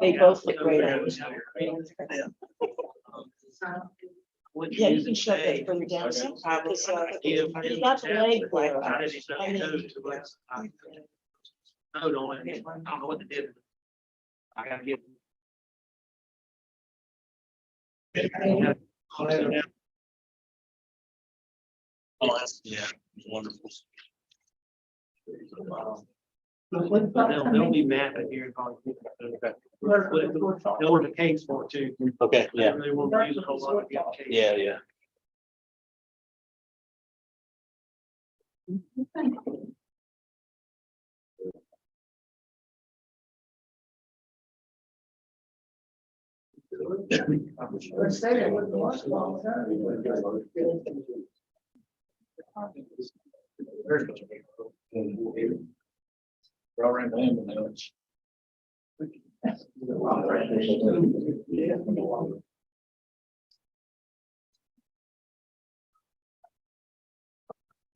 They both look great. Yeah, you can shut that further down. Because, he's got the leg there. I mean, no, don't let me, I don't know what to do. I gotta get. Oh, that's, yeah, wonderful. They'll be mad at you. They'll order cakes for it too. Okay, yeah, They won't use a whole lot of cakes. yeah, yeah.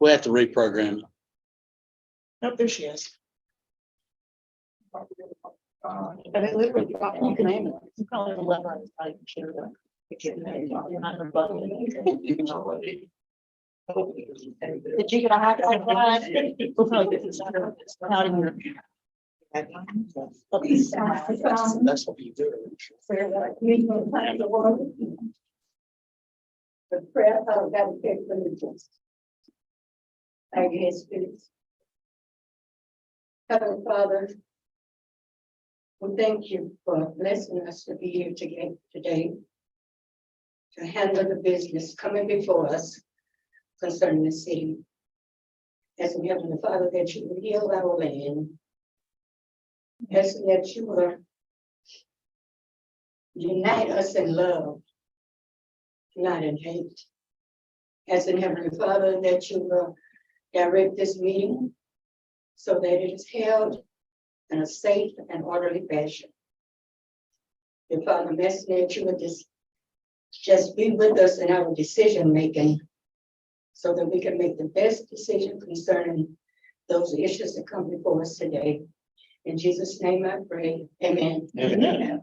We have to reprogram. Nope, there she is. And it literally, you can name it. You call it a lever. I can share that. You're not gonna bug it. Did you get a hot dog? We'll probably get this out of your. That's what you do. The prayer, I've got to pick the religions. I guess it's. Heavenly Father, we thank you for blessing us to be here today to handle the business coming before us concerning the city. As in Heavenly Father, that you will heal our land. As that you will unite us in love, not in hate. As in Heavenly Father, that you will direct this meeting so that it is held in a safe and orderly fashion. Your Father, I'm asking that you would just be with us in our decision making so that we can make the best decision concerning those issues that come before us today. In Jesus' name I pray, amen. Amen.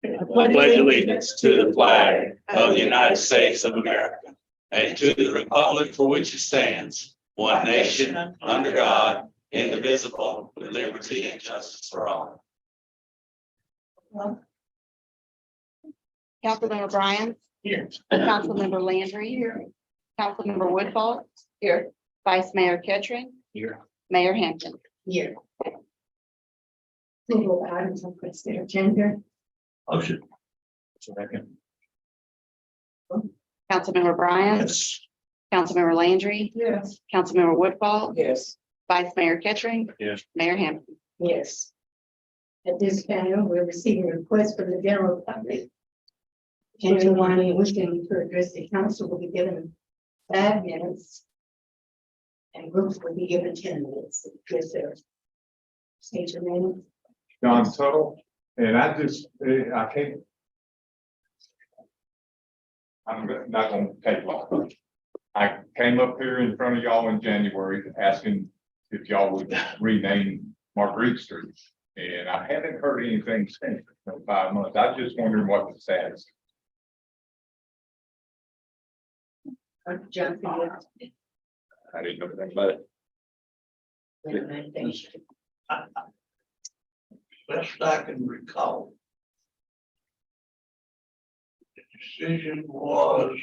I pledge allegiance to the flag of the United States of America and to the republic for which it stands, one nation, under God, indivisible, with liberty and justice for all. Councilmember Bryan. Here. Councilmember Landry. Here. Councilmember Woodfall. Here. Vice Mayor Kettering. Here. Mayor Hampton. Here. Single items on consent agenda. Motion. Councilmember Bryan. Yes. Councilmember Landry. Yes. Councilmember Woodfall. Yes. Vice Mayor Kettering. Yes. Mayor Hampton. Yes. At this time, we're receiving requests from the general public. Anyone wishing to address the council will be given 5 minutes. And groups will be given 10 minutes. Yes, sir. State your name. John Tuttle, and I can't. I'm not gonna take long. I came up here in front of y'all in January asking if y'all would rename Marguerite Street. And I haven't heard anything since in 5 months. I just wondering what the status. John. I didn't know that, but Best I can recall. The decision was,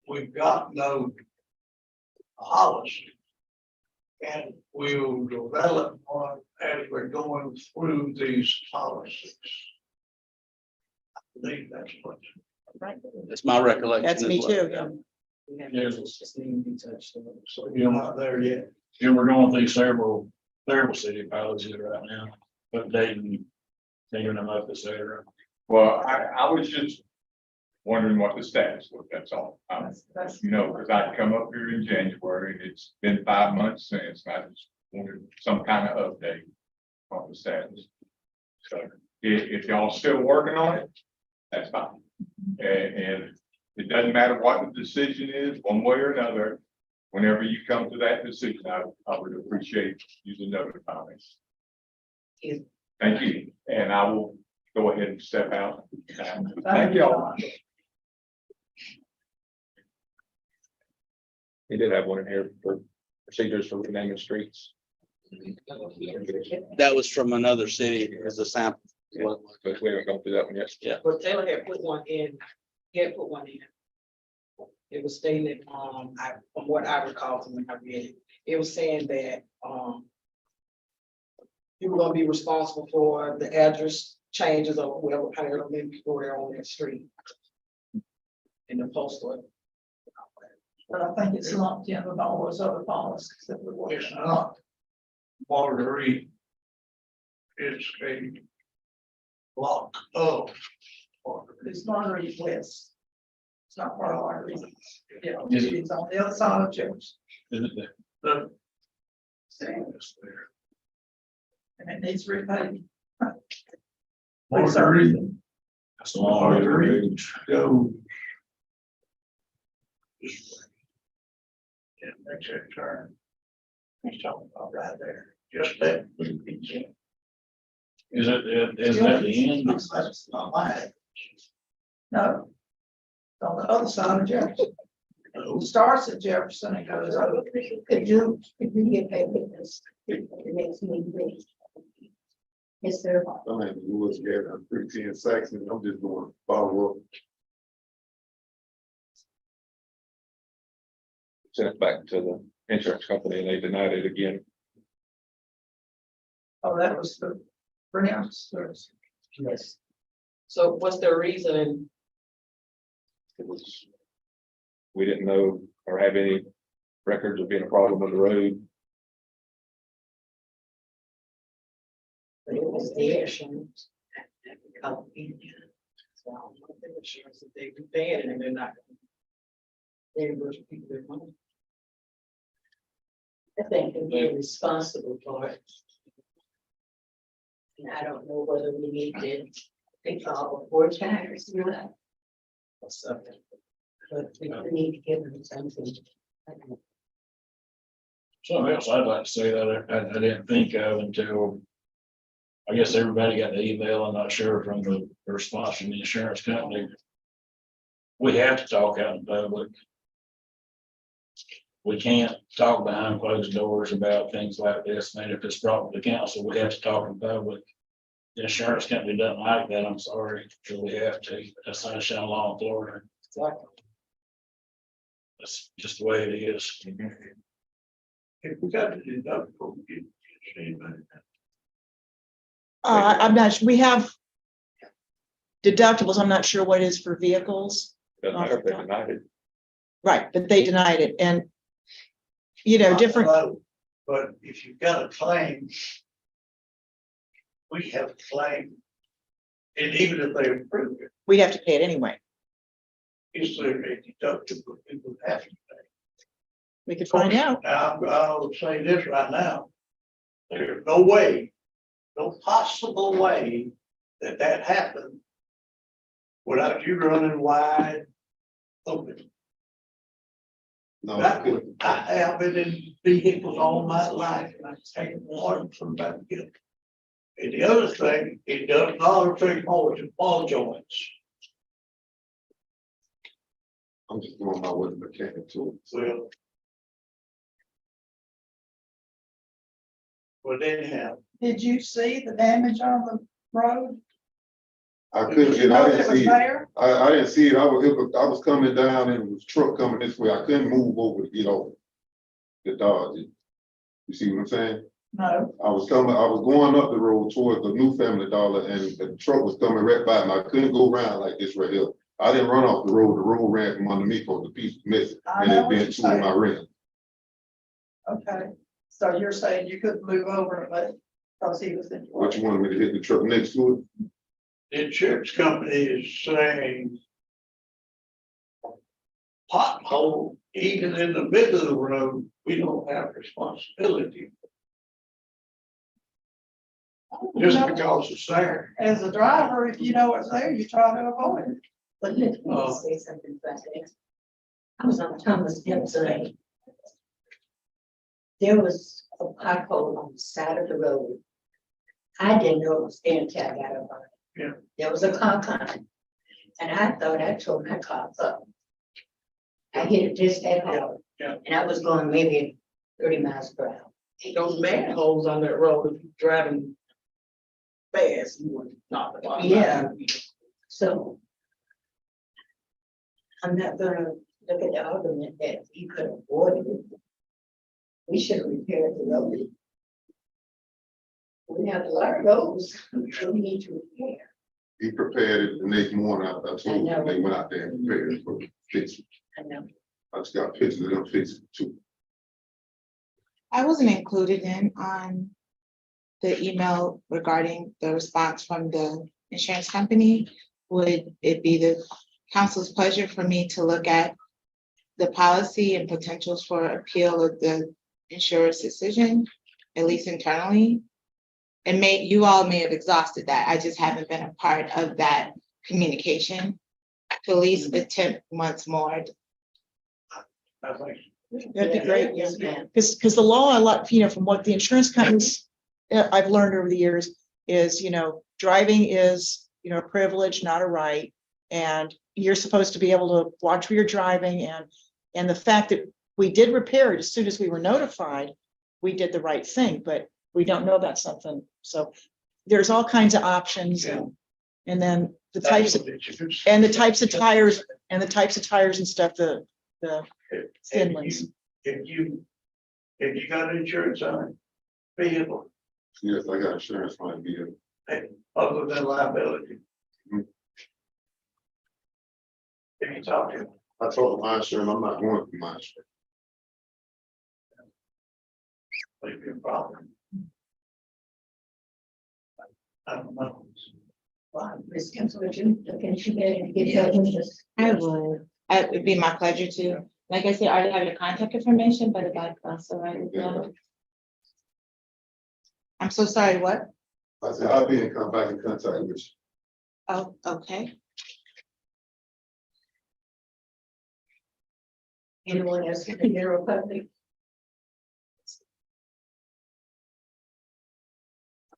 we've got no policy. And we'll develop one as we're going through these policies. I believe that's what. That's my recollection. That's me as well. too. So you're not there yet. Yeah, we're going through several city policies right now, updating, cleaning them up, et cetera. well, I was just wondering what the status was, that's all. You know, because I'd come up here in January and it's been 5 months since, and I just wanted some kind of update on the status. So if y'all still working on it, that's fine. And it doesn't matter what the decision is, one way or another. Whenever you come to that decision, I would appreciate you to notify me. Thank you. And I will go ahead and step out. Thank y'all. He did have one in here for procedures for renaming streets. That was from another city as a sample. But we haven't gone through that one yet. Well, Taylor had put one in, he had put one in. It was stated, from what I recall from when I read it, it was saying that, you were gonna be responsible for the address changes or whoever, however many people were on that street. In the postal. But I think it's lumped in with all those other policies that we're working It's on. not Marguerite. It's a block of Marguerite. It's Marguerite West. It's not part of Marguerite. Yeah, Is it- it's on the other side of Jefferson. Is it The It's there. And it needs repaving. Marguerite That's a long way to reach. goes. This way. And makes that turn. He's talking about right there, just that. Is that the end? That's not mine. No. It's on the other side of Jefferson. It starts at Jefferson and goes over. Could you get paid with this? The next meeting, please. Yes, sir. I'm in Lewis, Gary, I'm 13 Saxon, I'm just going to follow up. Sent it back to the insurance company and they denied it again. Oh, that was the Browns. Yes. So what's the reason? It was. We didn't know or have any records of being a problem with the road. It was the insurance. So the insurance that they be paying and they're not. Reimburse people their money. I think we're responsible for it. And I don't know whether we need to think all four times or not. Or something. But we need to give them something. Something else I'd like to say that I didn't think of until. I guess everybody got the email, I'm not sure from the response from the insurance company. We have to talk out in public. We can't talk behind closed doors about things like this, and if it's brought to the council, we have to talk in public. The insurance company doesn't like that, I'm sorry, so we have to, that's sunshine law in Florida. That's just the way it is. If we got to deduct, we get anybody. I'm not, we have deductibles. I'm not sure what it is for vehicles. Doesn't matter if they denied it. Right, but they denied it and, you know, different, But if you've got a claim. We have a claim. And even if they approve it, we have to pay it anyway. is there a deductible we would have to pay? We could find out. Now, I'll say this right now. There's no way, no possible way that that happened without you running wide open. No, That could, I have been in vehicles all my life and I've taken water from back here. And the other thing, it does not affect ball joints. I'm just doing my way mechanic too. Well. But anyhow, Did you see the damage on the road? I Did couldn't, you and I know didn't it was see it. there? I didn't see it. I was coming down and it was truck coming this way. I couldn't move over to get over the Dodge. You see what I'm saying? No, I was going up the road towards the new Family Dollar and the truck was coming right by me. I couldn't go around like this right here. I didn't run off the road ran from under me because the piece was missing I and know it what been you're two of my saying. rims. Okay, so you're saying you couldn't move over, but because he was in. What you wanted me to hit the truck next to it? the insurance company is saying. Pothole, even in the middle of the road, we don't have responsibility. Just because it's there. As a driver, if you know it's there, you try to avoid it. But let me say something about that. I was on Thomas yesterday. There was a pothole on the side of the road. I didn't know it was there until I got up on it. Yeah. There was a car coming, and I thought I tore my car up. I hit it just that hard. Yeah. And I was going maybe 30 miles per hour. Those manholes on that road, if you're driving fast, you would knock it off. Yeah. So I'm not gonna look at the argument that he could have avoided it. We should have repaired the road. We have a lot of roads we need to repair. He prepared it the next morning. I told I know. him they went out there and prepared it for fix it. I know. I just got pictures of them fixing it too. I wasn't included in on the email regarding the response from the insurance company. Would it be the council's pleasure for me to look at the policy and potentials for appeal of the insurer's decision, at least internally? And you all may have exhausted that. I just haven't been a part of that communication to at least attempt once more. I think. That'd be great. Yes, ma'am. Because the law, a lot, from what the insurance companies, I've learned over the years is, driving is, a privilege, not a right. And you're supposed to be able to watch where you're driving, and the fact that we did repair it as soon as we were notified, we did the right thing, but we don't know about something. So there's all kinds of options, and then the types of, and the types of tires and stuff, the thin ones. If you got insurance on it, vehicle, Yes, I got insurance on it. Yeah. other than liability. Mhm. If you talk to him, I told my insurance, I'm not going through my insurance. it'll be a problem. I don't know. Well, Ms. Council, would you look into that and get that interest? I would. It would be my pleasure to. Like I said, I already have your contact information, but if I also write it down. I'm so sorry, what? I said, I'll be back in contact with you. Oh, okay. Anyone else in the general public?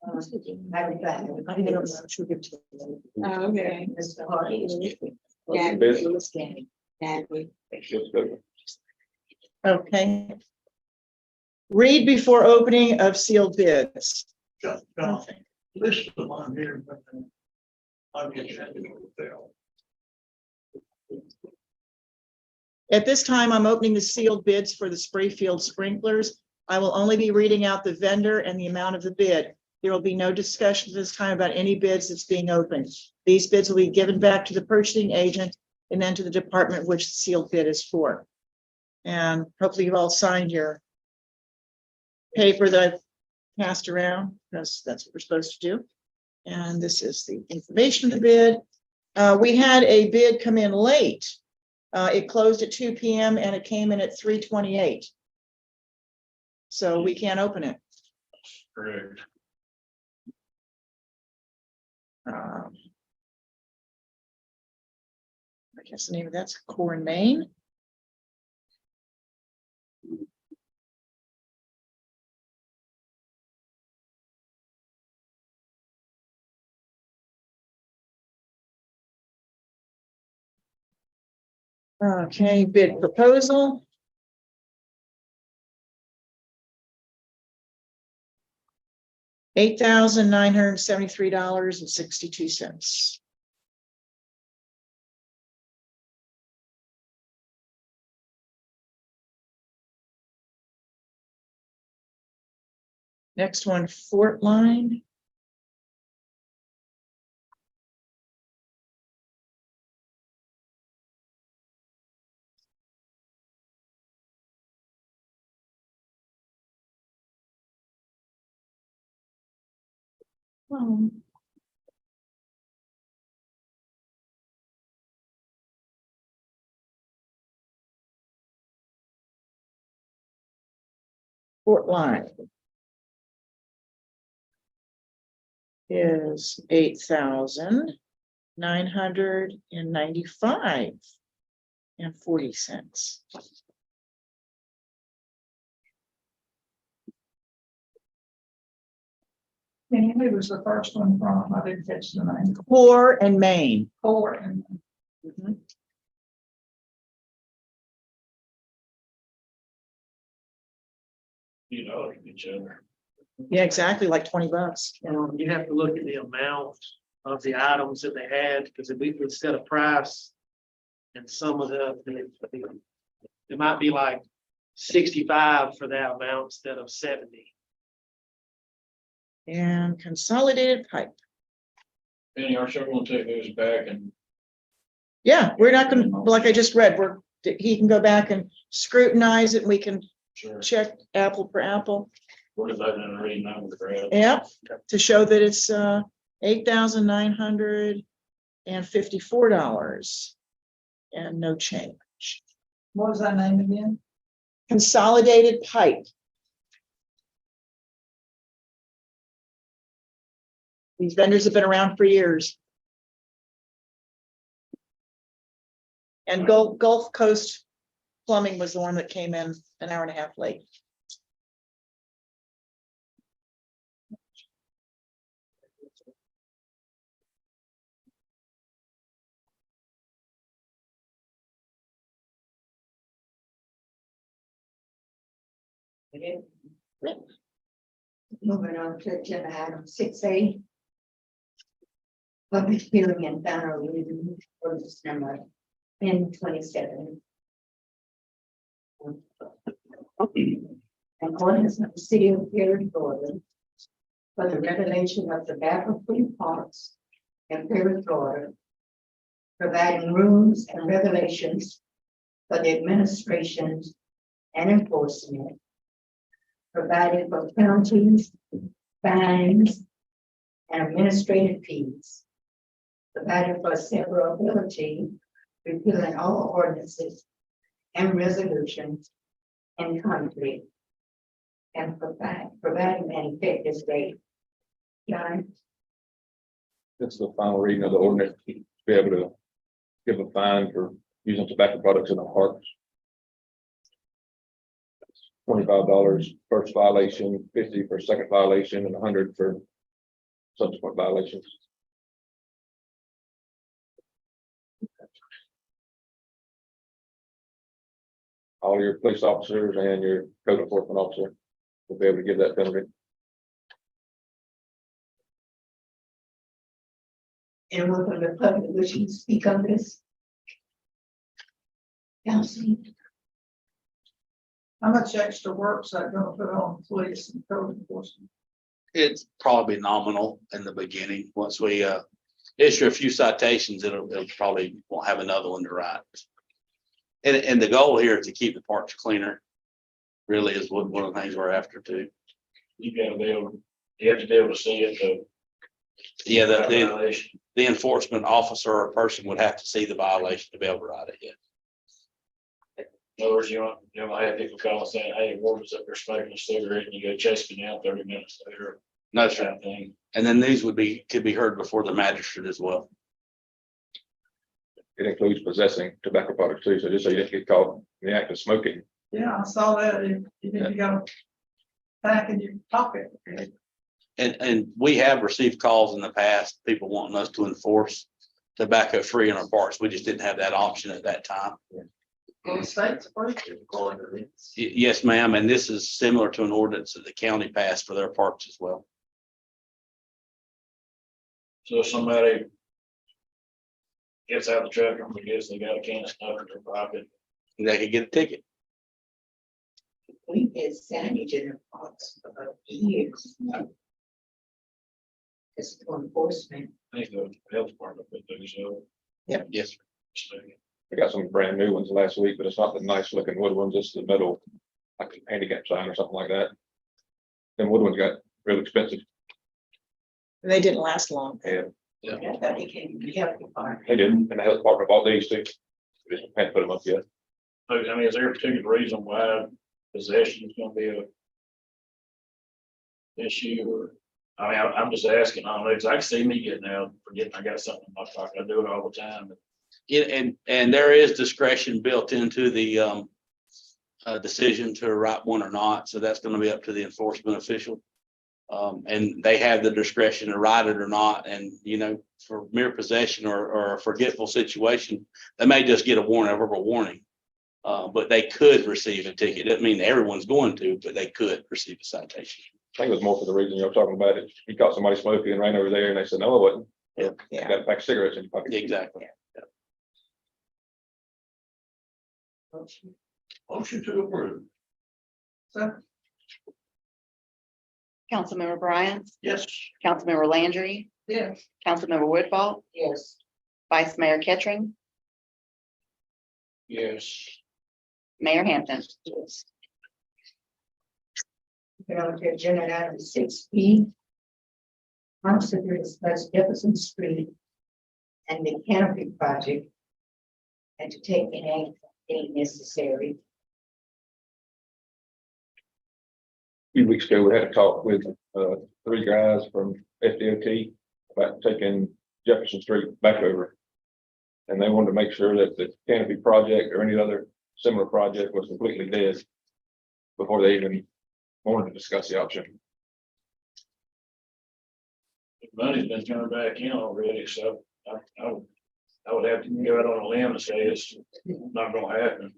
I replied. I don't know. She'll give it to you. Oh, okay. Mr. Hardy. Yeah. Badly. Okay. Read before opening of sealed bids. Just, list them on here, but then I'll get you that bill. At this time, I'm opening the sealed bids for the Sprayfield sprinklers. I will only be reading out the vendor and the amount of the bid. There will be no discussion this time about any bids that's being opened. These bids will be given back to the purchasing agent and then to the department which the sealed bid is for. And hopefully you've all signed your paper that I've passed around, because that's what we're supposed to do. And this is the information of the bid. We had a bid come in late. It closed at 2 p.m. and it came in at 3:28. So we can't open it. Correct. I guess the name of that's Core in Maine. Okay, bid proposal. $8,973.62. Next one, Fort Line. Fort Line is $8,995.40. And who was the first one from? I didn't catch the name. Core and Maine. Core and Mhm. You know, each other. Yeah, exactly, like $20. you have to look at the amount of the items that they had, because if we could set a price. And some of it might be like 65 for that amount instead of 70. And Consolidated Pipe. Penny, are you gonna take those back and Yeah, we're not gonna, like I just read, he can go back and scrutinize it, and we can sure, check apple for apple. we're deciding to read numbers, right? Yep, to show that it's $8,954 and no change. What was that name again? Consolidated Pipe. These vendors have been around for years. And Gulf Coast Plumbing was the one that came in an hour and a half late. Moving on to agenda item 6A. Public hearing and final reading for this number N27. An ordinance of the city of Perry, Florida, for the renovation of the battlefield parks in Perry, Florida, providing rules and regulations for the administration and enforcement, providing for penalties, fines, and administrative fees, providing for severability, repealing all ordinances and resolutions in conflict, and providing an effective date. John? It's the final reading of the ordinance to be able to give a fine for using tobacco products in the parks. $25 first violation, 50 for second violation, and 100 for subsequent violations. All your police officers and your code enforcement officer will be able to give that penalty. Anyone from the public wishing to speak on this? Council? How much extra work's that gonna put on police and code enforcement? It's probably nominal in the beginning. Once we issue a few citations, it'll probably won't have another one to write. And the goal here is to keep the parks cleaner. Really is one of the things we're after too. You gotta be able, you have to be able to see it, the Yeah, the violation. the enforcement officer or person would have to see the violation to be able to write it. Yeah. In other words, you know, I have people calling saying, hey, what was up there smoking a cigarette, and you go chasing me out 30 minutes later. No, That sir. kind of thing. And then these could be heard before the magistrate as well. It includes possessing tobacco products too, so just so you don't get caught in the act of smoking. Yeah, I saw that. You got a pack in your pocket. And we have received calls in the past, people wanting us to enforce tobacco free in our parks. We just didn't have that option at that time. Well, the state's free. Yes, ma'am. And this is similar to an ordinance that the county passed for their parks as well. So if somebody gets out of the truck and forgets they got a can of snuff in their pocket, They could get a ticket. We've had signage in the parks for years. It's for enforcement. I think the health department put those up. Yes. So, I got some brand new ones last week, but it's not the nice looking wood ones, it's the metal, like a handicap sign or something like that. Them wood ones got real expensive. They didn't last long. And I thought they came to the health department. they didn't, and the health department bought these too. We just hadn't put them up yet. I mean, is there a particular reason why possession is gonna be a issue, or, I mean, I'm just asking, I don't know, because I can see me getting out, forgetting I got something in my pocket, I do it all the time. But And there is discretion built into the decision to write one or not. So that's going to be up to the enforcement official. And they have the discretion to write it or not, and, you know, for mere possession or a forgetful situation, they may just get a warning, a verbal warning. But they could receive a ticket. Doesn't mean everyone's going to, but they could receive a citation. I think it was more for the reason you're talking about it. You caught somebody smoking and ran over there and they said, no, it wasn't. Yeah. Got a pack of cigarettes in your pocket. Exactly. Motion to approve. Councilmember Bryant, Yes. Councilmember Landry, Yes. Councilmember Woodball, Yes. Vice Mayor Ketchum, Yes. Mayor Hampton. Yes. On to agenda item 6B. Council to discuss Jefferson Street and the canopy project. And to take any action necessary. A few weeks ago, we had a talk with 3 guys from FDOT about taking Jefferson Street back over. And they wanted to make sure that the canopy project or any other similar project was completely dead before they even wanted to discuss the option. The money's been turned back in already, so I would have to go out on a limb and say it's not gonna happen.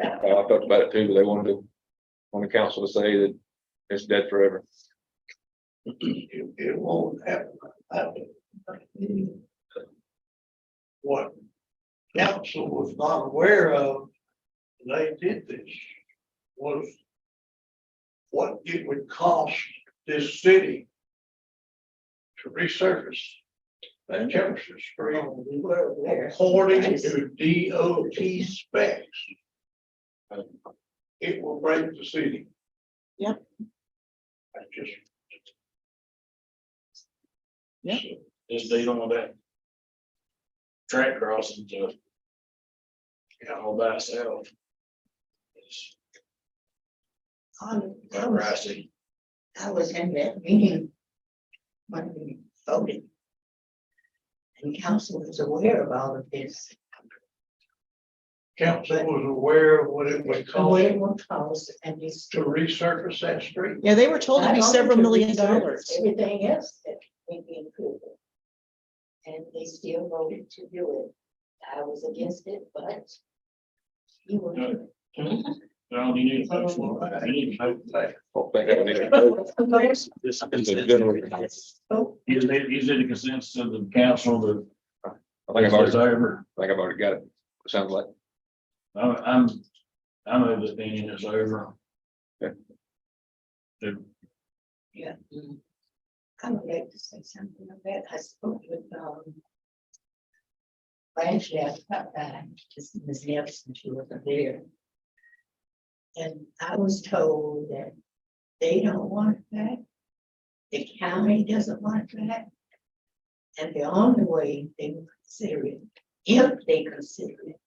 I talked about it too, but they wanted the council to say that it's dead forever. It won't happen. What council was not aware of, they did this, was what it would cost this city to resurface that Jefferson Street according to DOT specs. It will break the city. Yep. I just. Yep. Just dealing with that track crossing to all by itself. It's pricey. I was in that meeting when we voted. And council was aware of all of this. Council was aware of what it would What cost it would cost and this. to resurface that street. Yeah, they were told to be several $millions. Everything else that we included. And they still voted to do it. I was against it, but. You were. Well, you need a motion. You need a motion. Don't think I need to vote. This It's a general. You did the consensus of the council that I think I've it's already over. got it. Sounds like. I'm of the opinion it's over. Okay. Yeah. I would like to say something about that. I spoke with, Blanche about that, just Ms. Nelson, she wasn't there. And I was told that they don't want it back. The county doesn't want it back. And the only way they will consider it, if they consider it,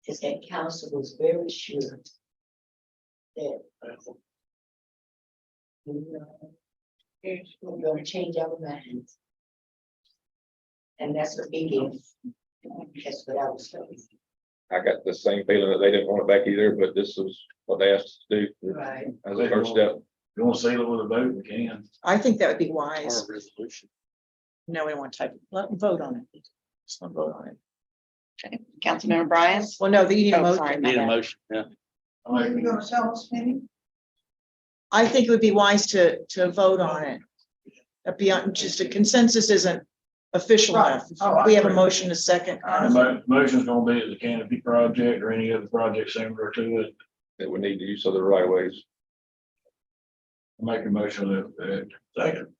is that council was very sure that we're gonna change our minds. And that's what they did. That's what I was told. I got the same feeling that they didn't want it back either, but this was what they asked us to do Right. as a first step. You want to seal it with a vote, we can. I think that would be wise. Or a resolution. No, we don't want to type, let them vote on it. Just want to vote on it. Okay. Councilmember Bryant, Well, no, you need a Oh, sorry. motion. Need a motion, yeah. I make- I think it would be wise to vote on it. Beyond, just a consensus isn't official enough. We have a motion, a second. The motion's gonna be the canopy project or any other project similar to it. That we need to use other right of ways. I make a motion that, Second,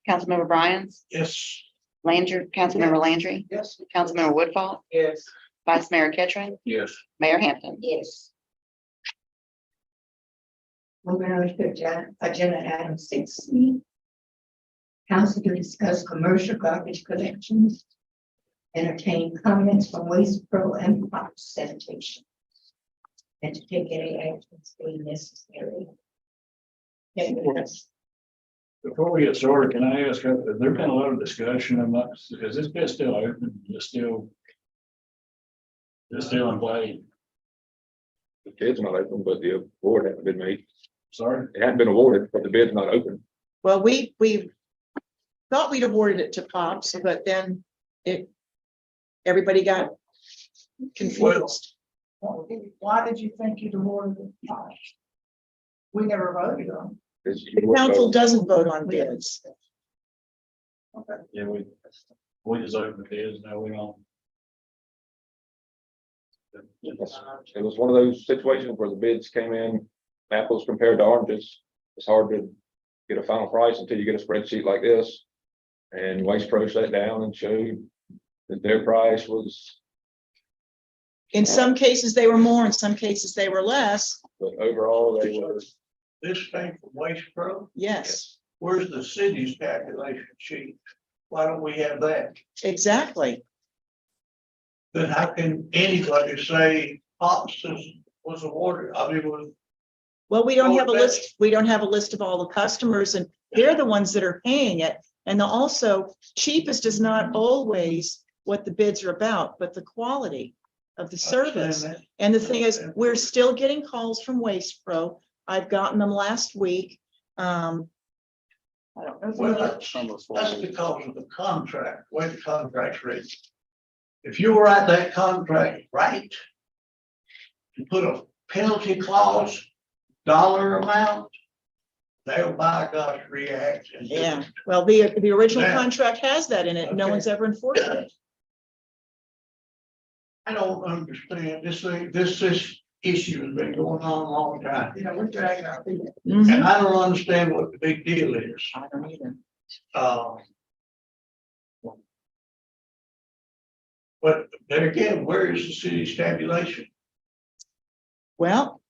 Councilmember Bryant, yes. Landry, Councilmember Landry, Yes. Councilmember Woodfall, Yes. Vice Mayor Ketchum, yes. Mayor Hampton. Yes. Moving on to agenda item 6C. Council to discuss commercial garbage collections. Entertain comments from Waste Pro and Park Sanitation. And to take any actions being necessary. Yes. Before we get started, can I ask, has there been a lot of discussion about, because this bit's still open, it's still in play. The kid's not open, but the board hasn't been made. Sorry? It hadn't been awarded, but the bid's not open. Well, we thought we'd awarded it to Pops, but then everybody got confused. Why did you think you'd awarded it? We never voted on. The council doesn't vote on bids. Yeah, we just opened the bids, now we don't. It was one of those situations where the bids came in, apples compared to oranges. It's hard to get a final price until you get a spreadsheet like this. And Waste Pro sat down and showed that their price was, In some cases, they were more, in some cases, they were less. but overall, they were. This came from Waste Pro. Yes, Where's the city's calculation sheet? Why don't we have that? exactly. Then how can anybody say Pops was awarded? I mean, was. Well, we don't Oh, have a that's- list, we don't have a list of all the customers, and they're the ones that are paying it. And also, cheapest is not always what the bids are about, but the quality of the service. And the thing is, we're still getting calls from Waste Pro. I've gotten them last week. I don't know. Well, that's because of the contract, way the contract's written. If you write that contract right, you put a penalty clause, dollar amount, they'll by gosh react. And do Yeah, it. well, the original Now- contract has that in it. No Okay. one's ever enforced it. I don't understand this issue has been going on a long time. Yeah, we're dragging our feet. Mhm. And I don't understand what the big deal is. I don't either. But there again, where is the city's tabulation? Well,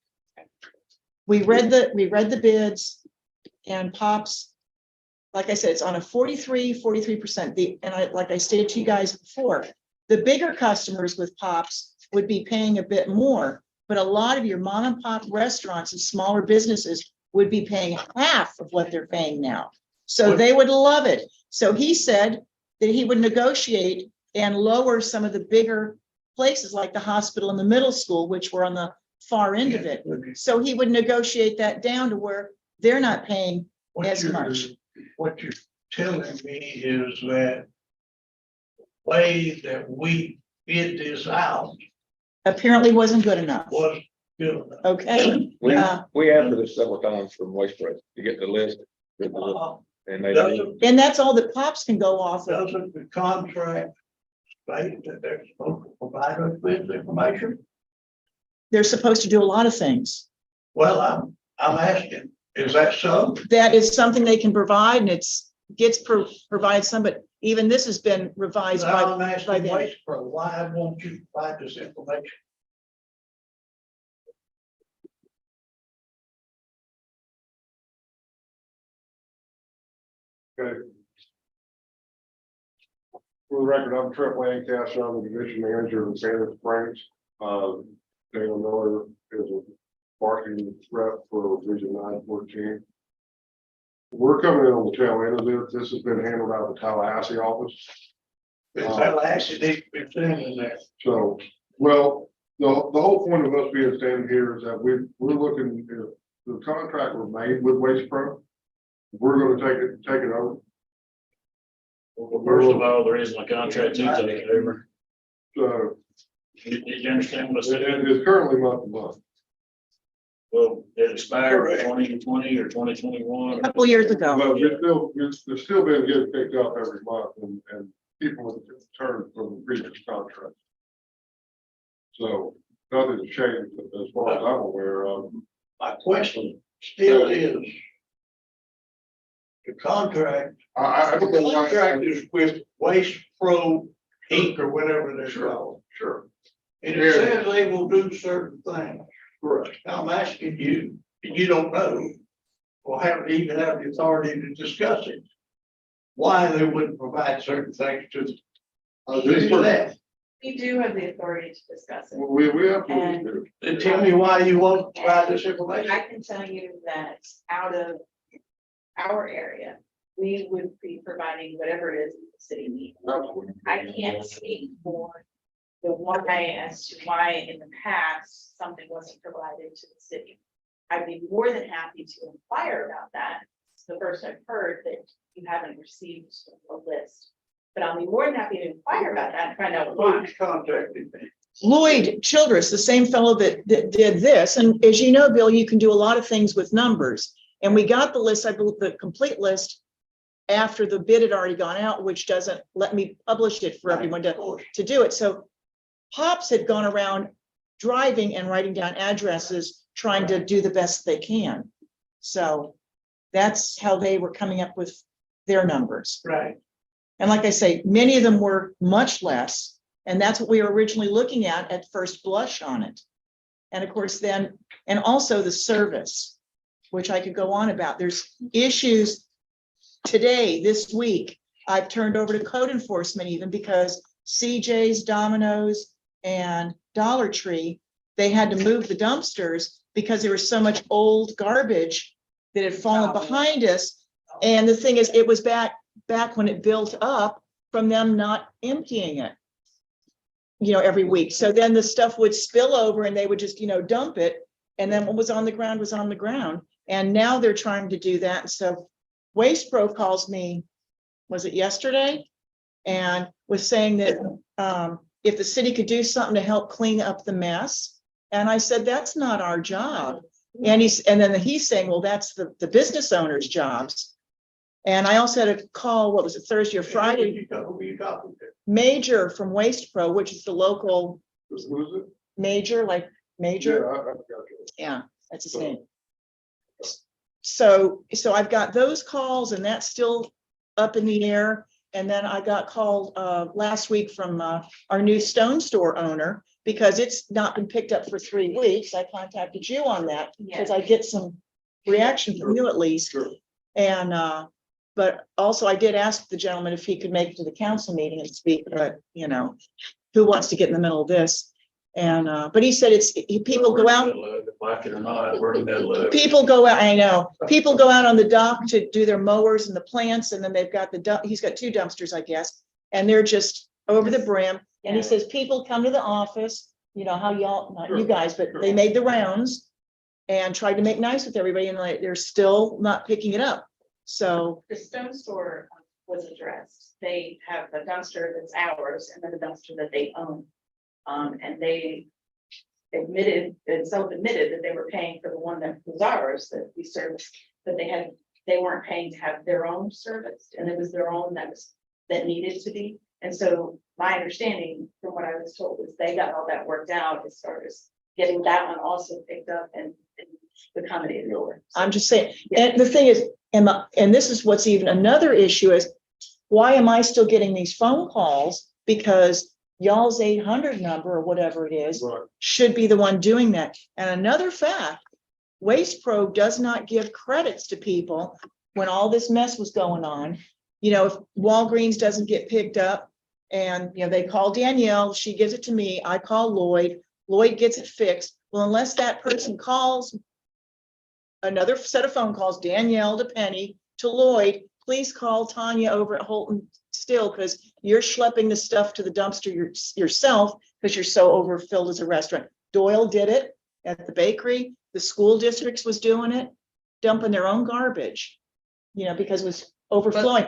we read the bids and Pops, like I said, it's on a 43%. Like I stated to you guys before, the bigger customers with Pops would be paying a bit more, but a lot of your mom and pop restaurants and smaller businesses would be paying half of what they're paying now. So they would love it. So he said that he would negotiate and lower some of the bigger places like the hospital and the middle school, which were on the far end of it. So he would negotiate that down to where they're not paying as much. What you're telling me is that the way that we bid this out Apparently wasn't good enough. was good enough. Okay, We, Uh, we asked for this several times from Waste Pro to get the list. And they, Doesn't, and that's all that Pops can go off of. doesn't the contract state that they're supposed to provide us with information? They're supposed to do a lot of things. Well, I'm asking, is that so? That is something they can provide and provided some, but even this has been revised I'm by asking them. Waste Pro, why won't you provide this information? Okay. For the record, I'm Trent Lancaster, I'm the division manager in Santa Springs. Daniel Miller is a marketing rep for Region 914. We're coming in on the tail end of this. This has been handled out of the Tallahassee office. Is that actually needs to be seen in there? So, well, the whole point of us being standing here is that we're looking, if the contract was made with Waste Pro, we're gonna take it over. Well, first of all, there isn't a contract to take it over. So Did you understand what I said? it's currently month to month. Well, it expired in 2020 or 2021. A couple years ago. But we're still been getting picked up every month and people have returned from the previous contract. So nothing's changed as far as I'm aware of. My question still is. The contract, I don't know the why. contract is with Waste Pro Inc. or whatever they're called. Sure. And it says they will do certain things. Correct. Now I'm asking you, and you don't know, or haven't even had the authority to discuss it. Why they wouldn't provide certain things to do that? You do have the authority to discuss it. We absolutely do. Then tell me why you won't provide this information. I can tell you that out of our area, we would be providing whatever it is the city needs. I can't speak for the why as to why in the past something wasn't provided to the city. I'd be more than happy to inquire about that. It's the first I've heard that you haven't received a list. But I'll be more than happy to inquire about that and find out why. Who's contacted me? Lloyd Childress, the same fellow that did this, and as you know, Bill, you can do a lot of things with numbers. And we got the list, I believe, the complete list after the bid had already gone out, which doesn't let me publish it for everyone to do it. So Pops had gone around driving and writing down addresses, trying to do the best they can. So that's how they were coming up with their numbers. Right. And like I say, many of them were much less, and that's what we were originally looking at first blush on it. And of course then, and also the service, which I could go on about. There's issues today, this week. I've turned over to code enforcement even because CJ's, Domino's, and Dollar Tree, they had to move the dumpsters because there was so much old garbage that had fallen behind us. And the thing is, it was back when it built up from them not emptying it, every week. So then the stuff would spill over and they would just, dump it. And then what was on the ground was on the ground. And now they're trying to do that. So Waste Pro calls me, was it yesterday? And was saying that if the city could do something to help clean up the mess. And I said, that's not our job. And then he's saying, well, that's the business owner's jobs. And I also had a call, what was it, Thursday or Friday? Who you talking to? Major from Waste Pro, which is the local Who's it? major, like major. Yeah, I got you. Yeah, that's his name. So I've got those calls and that's still up in the air. And then I got called last week from our new Stone Store owner because it's not been picked up for 3 weeks. I contacted you on that because I get some reaction from you at least. Sure. And but also I did ask the gentleman if he could make it to the council meeting and speak, but who wants to get in the middle of this? And but he said people go out. Like it or not, we're in the middle of it. People go out, I know, people go out on the dock to do their mowers and the plants, and then they've got he's got 2 dumpsters, I guess, and they're just over the brim. And he says, people come to the office, how y'all, not you guys, but they made the rounds and tried to make nice with everybody, and they're still not picking it up. So The Stone Store was addressed. They have a dumpster that's ours and then a dumpster that they own. And they admitted that they were paying for the one that was ours, that we serviced, but they weren't paying to have their own serviced, and it was their own that needed to be. And so my understanding from what I was told is they got all that worked out as far as getting that one also picked up and accommodated over. I'm just saying, and the thing is, and this is what's even another issue is, why am I still getting these phone calls? Because y'all's 800 number or whatever it is Right. should be the one doing that. And another fact, Waste Pro does not give credits to people when all this mess was going on. If Walgreens doesn't get picked up and, they call Danielle, she gives it to me, I call Lloyd gets it fixed. Well, unless that person calls another set of phone calls, Danielle to Penny to Lloyd, please call Tanya over at Holton Still, because you're schlepping the stuff to the dumpster yourself because you're so overfilled as a restaurant. Doyle did it at the bakery. The school districts was doing it, dumping their own garbage, because it was overflowing.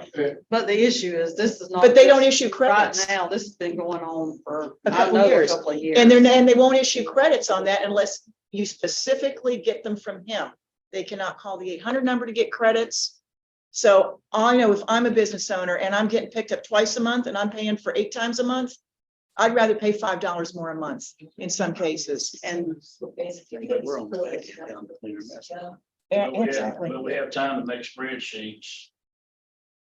But the issue is, this is not. But they don't just issue credits. Right now, this has been going on for A I couple know years. a couple of years. And they won't issue credits on that unless you specifically get them from him. They cannot call the 800 number to get credits. So I know if I'm a business owner and I'm getting picked up twice a month and I'm paying for 8 times a month, I'd rather pay $5 more a month in some cases. And We're on the back end down to cleaner mess. Yeah, But exactly. we have time to make spreadsheets,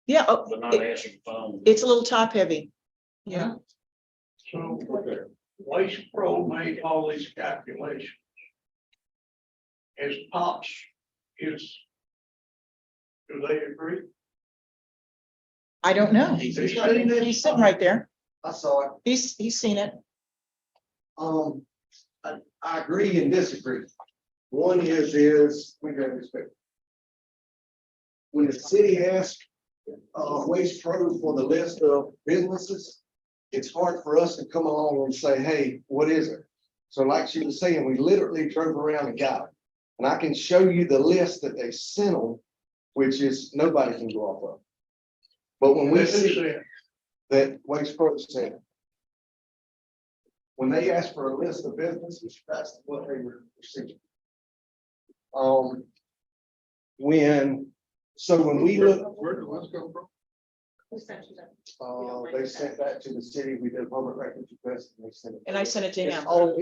Yeah, but not answering the phone. it's a little top heavy. Yeah. So Waste Pro made all these calculations. As Pops do they agree? I don't know. He's- He's sitting right there. I saw it. He's seen it. I agree and disagree. One is, we got this back. When the city asked, Waste Pro for the list of businesses, it's hard for us to come along and say, hey, what is it? So like she was saying, we literally drove around and got it. And I can show you the list that they sent them, which is nobody can go off of. But when we see that Waste Pro said, when they ask for a list of businesses, that's what they were receiving. When we look, Where did this come from? they sent that to the city, we did a public records request, and they sent it. And I sent it to him. Oh,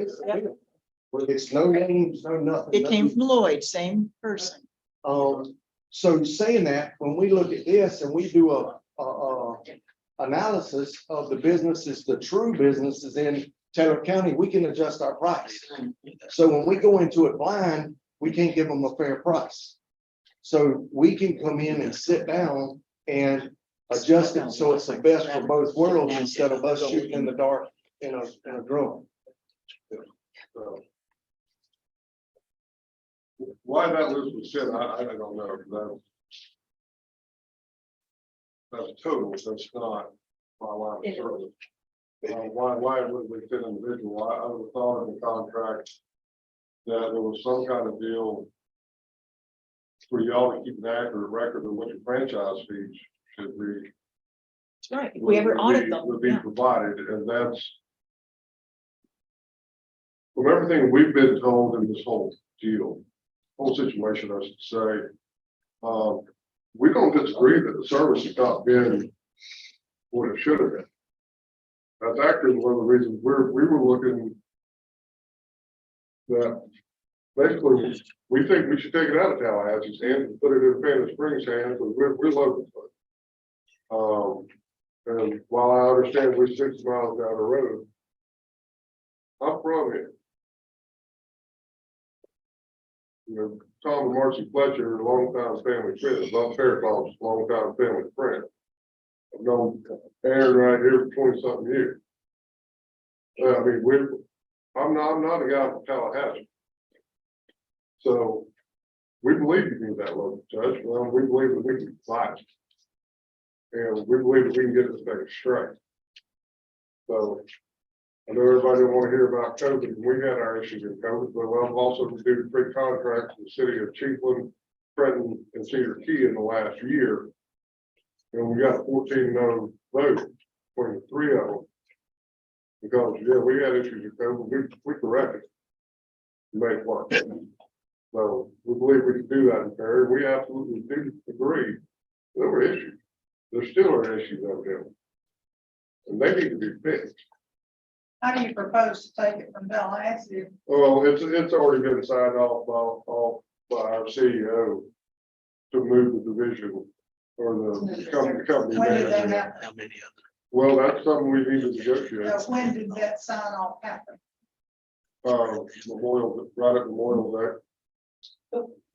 it's no names, no nothing. It came from Lloyd, same person. So saying that, when we look at this and we do a analysis of the businesses, the true businesses in Taylor County, we can adjust our price. So when we go into it blind, we can't give them a fair price. So we can come in and sit down and adjust it so it's the best for both worlds instead of us shooting in the dark in a drone. Why that list was sent, I don't know. That's total, that's not my line of service. Why would we fit individual? I would have thought in the contract that there was some kind of deal for y'all to keep an accurate record of what your franchise fees should be. That's right. If we ever audit them. Would be Yeah. provided, and that's from everything we've been told in this whole deal, whole situation, I should say. We don't disagree that the service has not been what it should have been. That's actually one of the reasons we were looking that basically we think we should take it out of Tallahassee's hands and put it in Fannin Springs' hands, because we're local. And while I understand we're 6 miles down the road, I'm from here. You know, Tom and Marcy Fletcher are longtime family friends. Bob Faircloth's a longtime family friend. I've known Aaron right here for 20-something years. I mean, I'm not a guy from Tallahassee. So we believe you need that local judge. Well, we believe that we can provide it. And we believe that we can get this thing straight. So I know everybody don't want to hear about COVID. We had our issues in COVID, but I've also reviewed 3 contracts in the city of Chiefland, Trenton, and Cedar Key in the last year. And we got a 14-0 vote between the 3 of them. Because, yeah, we had issues with COVID, we corrected it. We made it work. So we believe we can do that in Perry. We absolutely do agree. There were issues. There still are issues out there. And they need to be fixed. How do you propose to take it from Tallahassee? Well, it's already been signed off by our CEO to move the division or the company. When did that manager. happen? How many others? Well, that's something we need to negotiate. When did that sign off happen? Memorial, right at Memorial Day.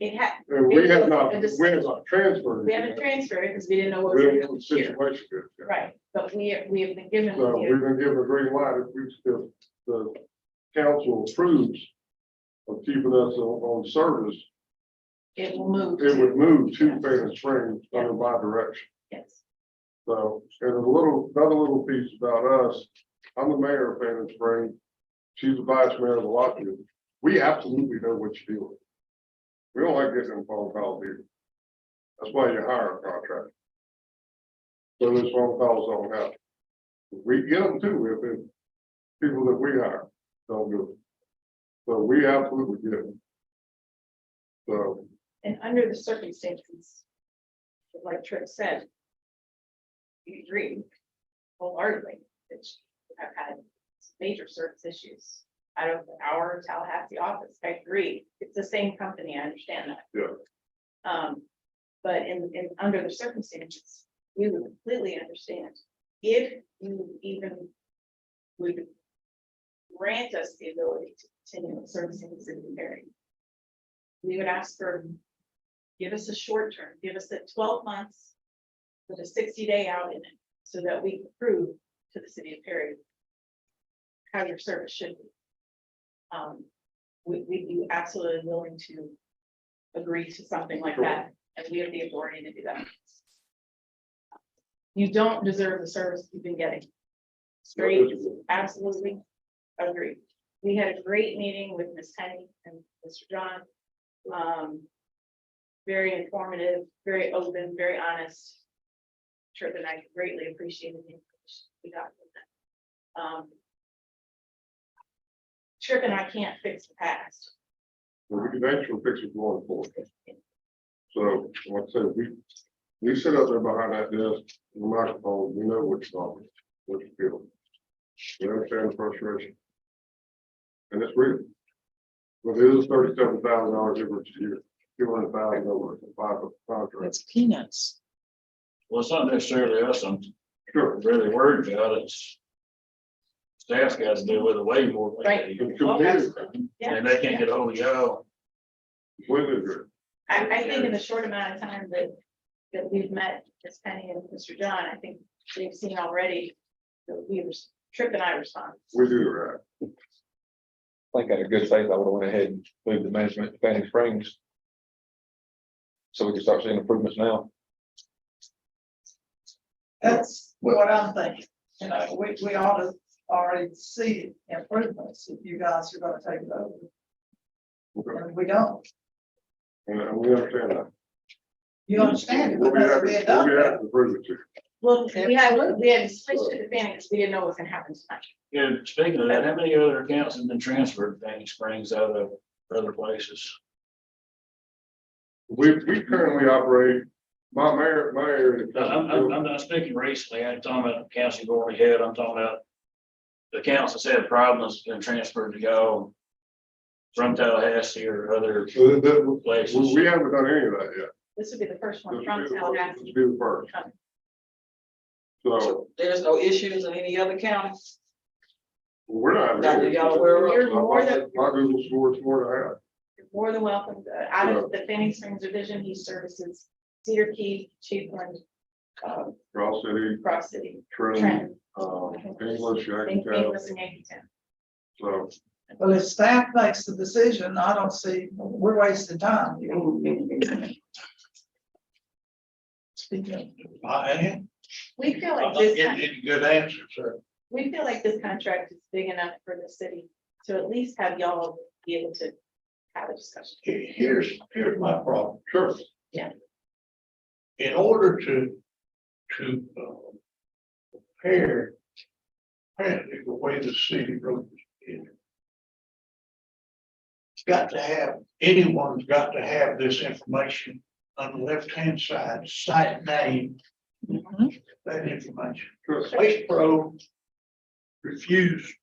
It had. And we have not transferred. We haven't transferred it because we didn't know what We we were don't know doing the here. situation is. Right, but we have been given. So we've been given a green light if the council approves of keeping us on service, It will move. it would move to Fannin Springs under my direction. Yes. So, and another little piece about us, I'm the mayor of Fannin Springs. She's the vice mayor of the Lockwood. We absolutely know what you're doing. We don't like getting them phone calls here. That's why you hire a contractor. So those phone calls don't happen. We get them too if it's people that we hire don't do it. So we absolutely get them. So, And under the circumstances, like Tripp said, we agree wholeheartedly that we have had some major service issues out of our Tallahassee office. I agree. It's the same company. I understand that. yeah. But under the circumstances, we would completely understand if you even would grant us the ability to continue servicing the city of Perry. We would ask for, give us a short term, give us 12 months with a 60-day out in it so that we can prove to the city of Perry how your service should be. We'd be absolutely willing to agree to something like that, and we have the authority to do that. You don't deserve the service you've been getting. Straight, absolutely agree. We had a great meeting with Ms. Henny and Mr. John. Very informative, very open, very honest. Trip and I greatly appreciated the information we got from them. Trip and I can't fix the past. We can actually fix it going forward. So, like I said, we sit up there behind that desk, the microphone, we know what's wrong, what you feel. We understand the frustration. And it's real. But it is $37,000 difference a year, $200,000 over the contract. That's peanuts. Well, it's not necessarily us I'm Sure. really worried about, it's staff's got to deal with it way more. than Right. they do. It's competitive. Yeah. And they can't get a hold of y'all. Completely agree. I think in the short amount of time that we've met Ms. Penny and Mr. John, I think they've seen already that Trip and I respond. We do that. I think out of good faith, I would have went ahead and moved the management to Fanning Springs. So we can start seeing improvements now. That's what I'm thinking, you know, we ought to already see improvements if you guys are gonna take it over. Okay. And we don't, And we understand that. you understand it, We'll but be that's happy, being we'll be done. happy to prove it to you. Well, we had switched to the Fanning because we didn't know what was gonna happen tonight. Yeah, speaking of that, how many other accounts have been transferred to Fanning Springs out of other places? We currently operate, my area. I'm not speaking recently, I'm talking about accounts you've already had, I'm talking about the accounts that's had problems been transferred to y'all from Tallahassee or other places. We haven't done any of that yet. This would be the first one This from will be the Tallahassee. first. So There's no issues in any other counties? we're not. That y'all aware of? You're more than- My Google score is 4.5. You're more than welcome. Out of the Fanning Springs division, he services Cedar Key, Chiefland, Ross City, Cross City, Trenton, Trenton, English, Yankton. English and Yankton. So Well, if staff makes the decision, I don't see, we're wasting time. Speaking of. We feel like this, Good answer, sir. we feel like this contract is big enough for the city to at least have y'all be able to have a discussion. Here's my problem. sure. In order to prepare apparently the way the city road is. It's got to have, anyone's got to have this information on the left-hand side, site name, that information. Sure. Waste Pro refused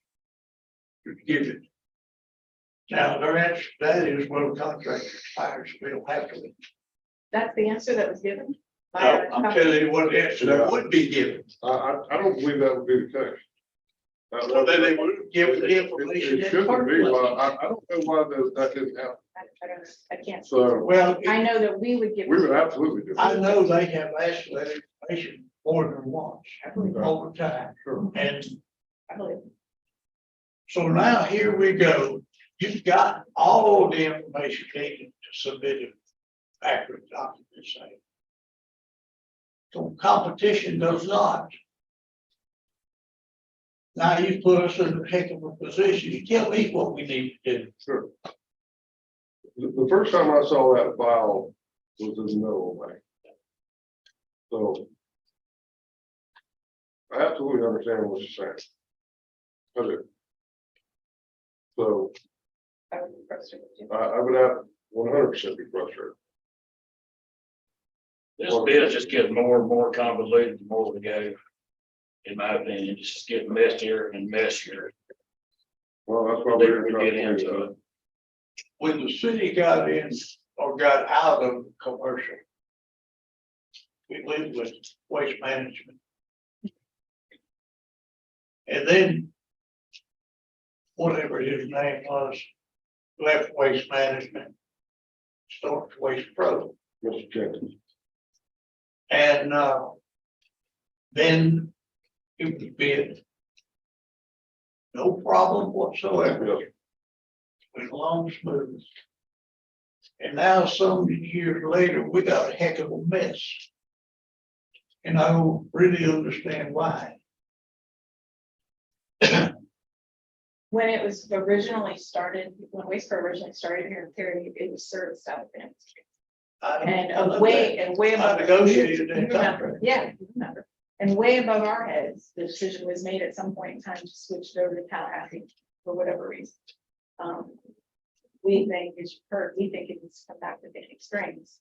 to give it. Now, their answer to that is, well, the contract expires, we'll have to. That's the answer that was given. No, I'm telling you what the answer that would be given. I don't believe that would be the case. Well, then they would have given the information. It shouldn't be, I don't know why that didn't happen. I can't. So Well, I know that we would give. we would absolutely do. I that. know they have asked for that information more than once, over time, and I believe. so now here we go. You've got all the information needed to submit an accurate document, say. So competition does not. Now you put us in a heck of a position. You tell me what we need to do. Sure. The first time I saw that file was in the middle of May. So. I absolutely understand what you're saying. I do. So I would be frustrated too. I would have 100% be frustrated. This bid just getting more and more convoluted the more we go. In my opinion, it's just getting messier and messier. Well, that's why We we're get into it. When the city got in or got out of commercial. We went with waste management. And then. Whatever his name was, left waste management. Started Waste Pro. Mr. Jenkins. And then it was bid. No problem whatsoever. Yes. Went along smooth. And now some years later, we got a heck of a mess. And I don't really understand why. when it was originally started, when Wasteco originally started here in Cary, it was serviced out of Bennett Street. And way I above. negotiated that You remember, contract. yeah, you remember. And way above our heads, the decision was made at some point in time to switch it over to Tallahassee for whatever reason. We think, as you've heard, we think it needs to come back to Phoenix Springs.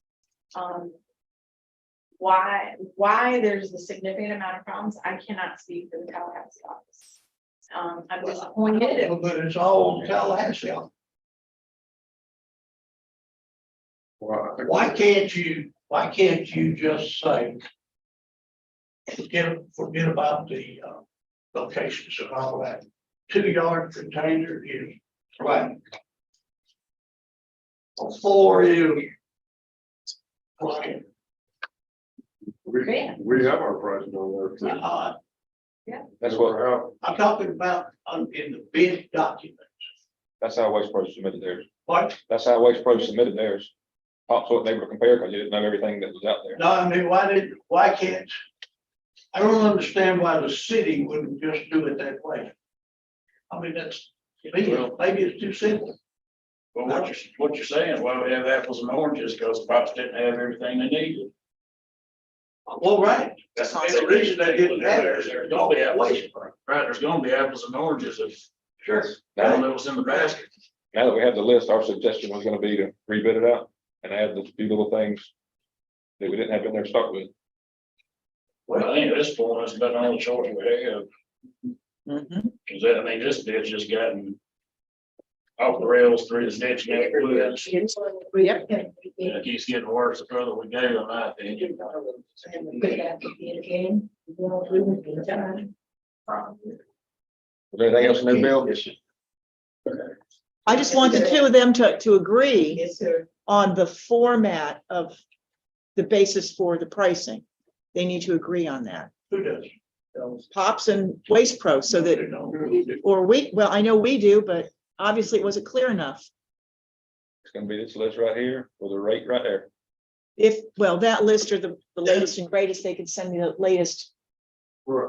Why there's a significant amount of problems, I cannot speak for the Tallahassee office. I'm disappointed. But it's all Tallahassee. Well, I think- Why can't you just say? Forget about the locations and all that. 2-yard container is right. A 4 is. Right. We have our prices on there. That's what, How- I'm talking about in the bid document. that's how Waste Pro submitted theirs. What? That's how Waste Pro submitted theirs. Also, what they were compared, because you didn't know everything that was out there. No, I mean, why can't? I don't understand why the city wouldn't just do it that way. I mean, maybe it's too simple. But what you're saying, well, we have apples and oranges because the pops didn't have everything they needed. Well, right. That's And the reason they didn't have it is There's gonna be apples, right, there's gonna be apples and oranges if Sure. all that was in the basket. Now that we have the list, our suggestion was gonna be to rebid it out and add the few little things that we didn't have in there to start with. Well, I think at this point, that's about the only choice we have. Cause that, I mean, this bitch just gotten off the rails through the ditch and it was, Yep. and it keeps getting worse the further we go, in my opinion. Was there anything else in there, Bill? I just want the two of them to agree Yes, sir. on the format of the basis for the pricing. They need to agree on that. Who does? Pops and Waste Pro, so that, or well, I know we do, but obviously it wasn't clear enough. It's gonna be this list right here with the rate right there. Well, that list or the latest and greatest, they could send me the latest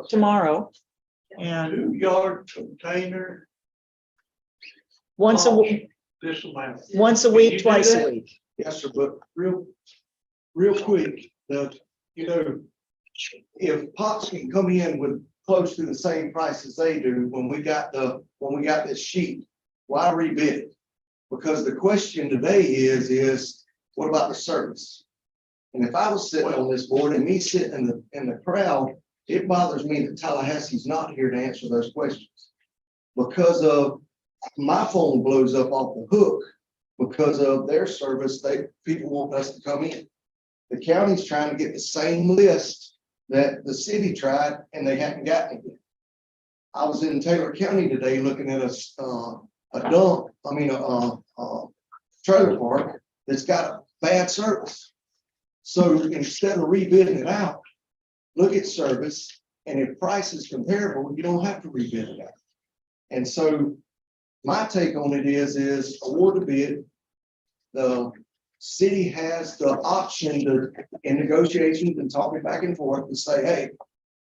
tomorrow. And 2-yard container. once This amount. once a Can you week, do twice a that? week. Yes, sir, but real quick, if Pops can come in with close to the same price as they do when we got this sheet, why rebid it? Because the question today is what about the service? And if I was sitting on this board and me sitting in the crowd, it bothers me that Tallahassee's not here to answer those questions. Because of my phone blows up off the hook because of their service, people want us to come in. The county's trying to get the same list that the city tried and they haven't gotten it yet. I was in Taylor County today looking at a trailer park that's got a bad service. So instead of rebidding it out, look at service, and if price is comparable, you don't have to rebid it out. And so my take on it is award the bid. The city has the option to, in negotiations and talking back and forth, to say, hey,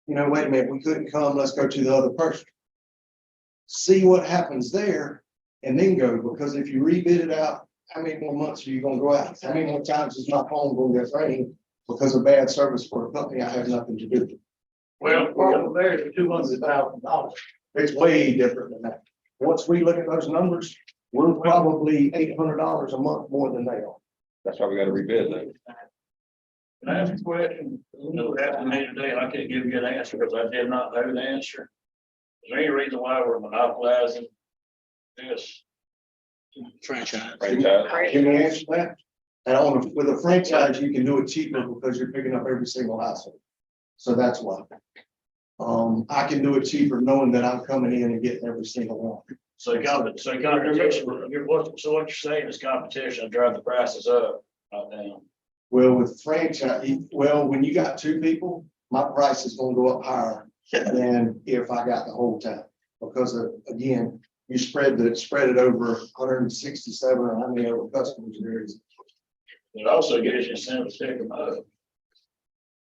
wait a minute, we couldn't come, let's go to the other person. See what happens there and then go, because if you rebid it out, how many more months are you gonna go out? How many more times is my phone gonna get ringing because of bad service for a company I have nothing to do with? Well, problem there is $200,000. It's way different than that. Once we look at those numbers, we're probably $800 a month more than they are. That's why we gotta rebid that. Can I ask a question? After me today, and I can't give you an answer because I did not know the answer. Is there any reason why we're monopolizing this? Franchise. Franchise. Can we answer that? And with a franchise, you can do it cheaper because you're picking up every single household. So that's why. I can do it cheaper knowing that I'm coming in and getting every single one. So competition, what you're saying is competition drive the prices up, not down. Well, with franchise, when you got two people, my price is gonna go up higher than if I got the whole town. Because again, you spread it over 167 or how many other customers there is. It also gives you incentive to pick them up.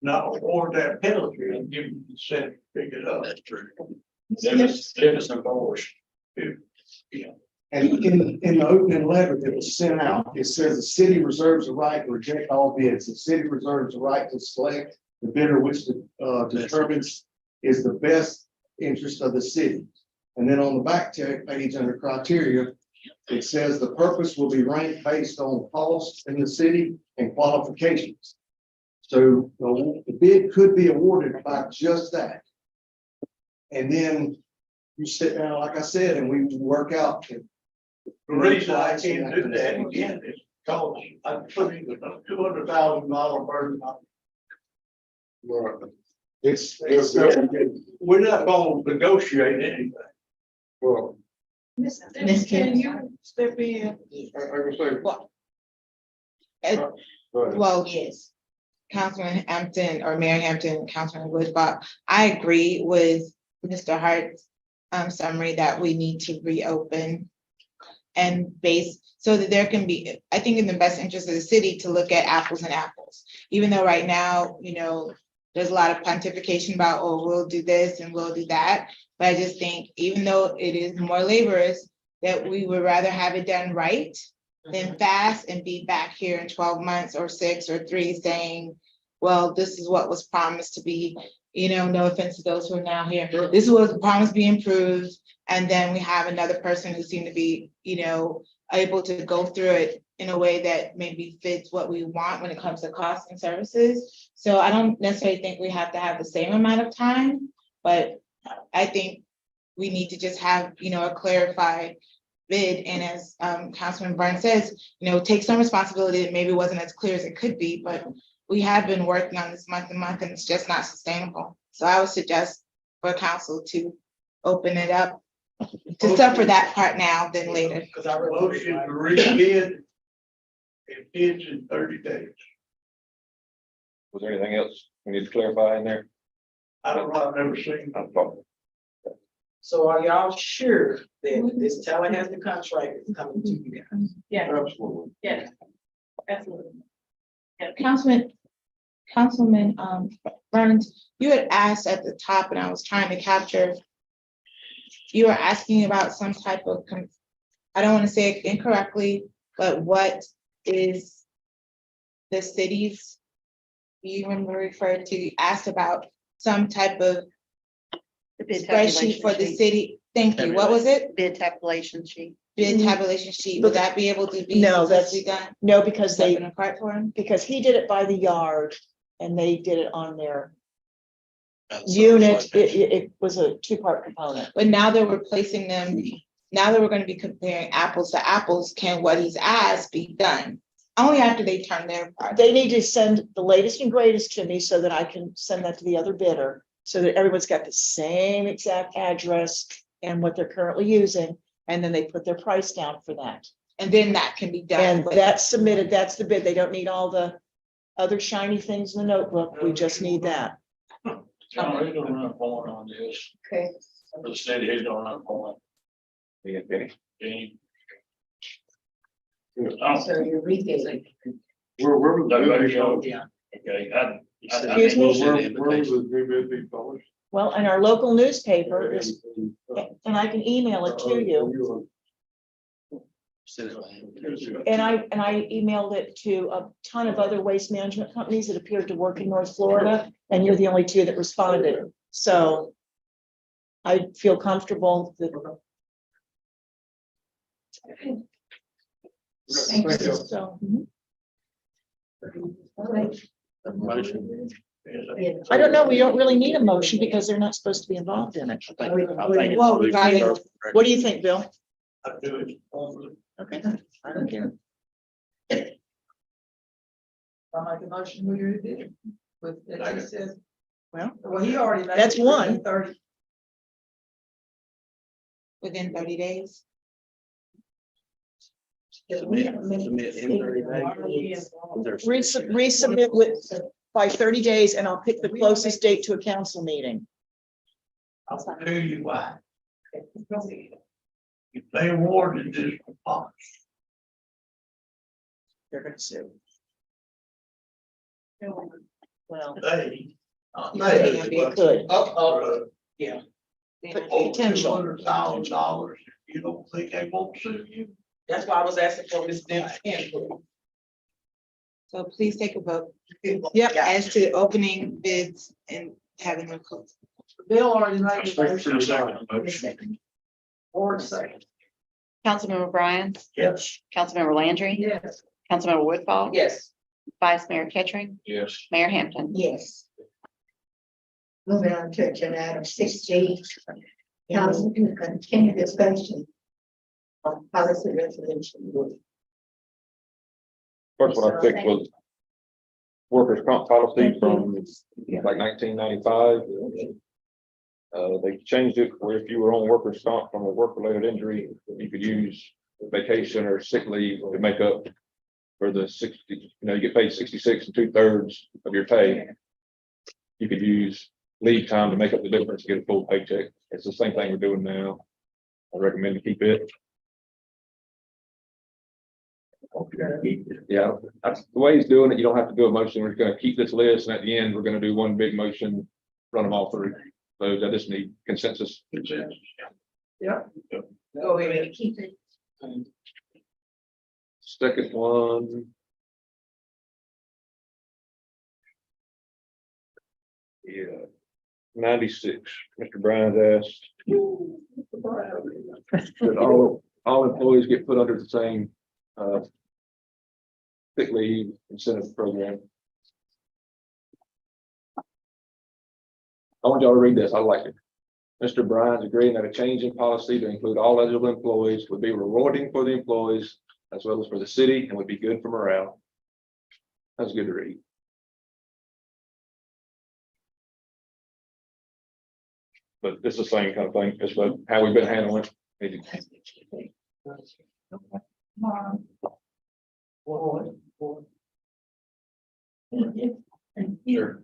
Not award that penalty and give them the incentive to pick it up. That's true. If it's enforced. And in the opening letter that was sent out, it says the city reserves the right to reject all bids. The city reserves the right to select the bidder which determines is the best interest of the city. And then on the back page under criteria, it says the purpose will be ranked based on cost in the city and qualifications. So the bid could be awarded by just that. And then you sit down, like I said, and we work out. The reason I can't do that again is because I'm putting a $200,000 burden on. It's, We're not gonna negotiate anything. Well, Miss, can you step in? I would say. Go ahead. Well, yes. Councilman Hampton or Mayor Hampton, Councilman Woodball, I agree with Mr. Hart's summary that we need to reopen and base so that there can be, I think in the best interest of the city to look at apples and apples. Even though right now, you know, there's a lot of pontification about, oh, we'll do this and we'll do that. But I just think even though it is more laborious, that we would rather have it done right than fast and be back here in 12 months or 6 or 3 saying, well, this is what was promised to be, you know, no offense to those who are now here. This was promised to be improved. And then we have another person who seemed to be, you know, able to go through it in a way that maybe fits what we want when it comes to costs and services. So I don't necessarily think we have to have the same amount of time, but I think we need to just have, you know, a clarified bid. And as Councilman Burns says, you know, take some responsibility that maybe wasn't as clear as it could be, but we have been working on this month and it's just not sustainable. So I would suggest for council to open it up to suffer that part now than later. Because our motion to rebid, it bids in 30 days. Was there anything else we need to clarify in there? I don't know, I've never seen. So are y'all sure that this Tallahassee contract is coming to you guys? Yeah, Absolutely. yeah, absolutely. Councilman Burns, you had asked at the top and I was trying to capture. You were asking about some type of, I don't want to say it incorrectly, but what is the city's, you remember referred to, asked about some type of The bid spreadsheet for the tabulation sheet. city. Thank you. What was it? Bid tabulation sheet. Bid tabulation sheet. Would that be able to be? No, that's- be done? No, because Separate and apart for him? because he did it by the yard and they did it on their That's unit. like- It was a 2-part component. But now that we're placing them, now that we're gonna be comparing apples to apples, can what he's asked be done? Only after they turn their part. They need to send the latest and greatest to me so that I can send that to the other bidder. So that everyone's got the same exact address and what they're currently using. And then they put their price down for that. And then that can be done. And but- that's submitted, that's the bid. They don't need all the other shiny things in the notebook. We just need that. John, he's gonna run a point on this. Okay. For the city, he's gonna run a point. Yeah, Benny. Any- So you're rebidding. Where was That the better bid show. published? Okay, Excuse me? Send the Where was invitation. the new bid published? Well, in our local newspaper, is- and I can email it to you. Send it by- And I emailed it to a ton of other waste management companies that appeared to work in North Florida, and you're the only 2 that responded. So I feel comfortable that. So, Motion. I don't know, we don't really need a motion because they're not supposed to be involved in it. I think Well, we- What do you think, Bill? I do it. Only. Okay, I don't care. I make a motion, we rebid. With, as he says, Well, well, he already. made That's it one. 30. Within 30 days. Submit in 30 days. resubmit with, by 30 days, and I'll pick the closest date to a council meeting. I'll tell you why. If they awarded this response, They're gonna sue. Well, they. Could. Up, potential. $200,000 You don't think they won't sue you? That's why I was asking for Ms. Dent's input. So please take a vote. Yep, as to opening bids and having them close. Bill already made the Thanks for the motion. second motion. Ward second. Councilmember Brian, Yes. Councilmember Landry, Yes. Councilmember Woodfall. Yes. Vice Mayor Kettering, Yes. Mayor Hampton. Yes. Moving on to agenda item 6G. Council can continue discussion on policy resolution. First one I picked was workers' comp policy from like 1995. They changed it where if you were on workers' comp from a work-related injury, you could use vacation or sick leave to make up for the 60, you get paid 66 2/3 of your pay. You could use leave time to make up the difference, get a full paycheck. It's the same thing we're doing now. I recommend to keep it. Yeah, that's the way he's doing it. You don't have to do a motion. We're gonna keep this list, and at the end, we're gonna do one big motion, run them all through. So I just need consensus. Yeah. Go ahead. Keep it. Second one. Yeah, 96, Mr. Bryan's asked. That all employees get put under the same, sick leave incentive program. I want y'all to read this. I like it. Mr. Bryan's agreeing that a change in policy to include all eligible employees would be rewarding for the employees as well as for the city and would be good for morale. That's good to read. But it's the same kind of thing, just like how we've been handling it. Sure.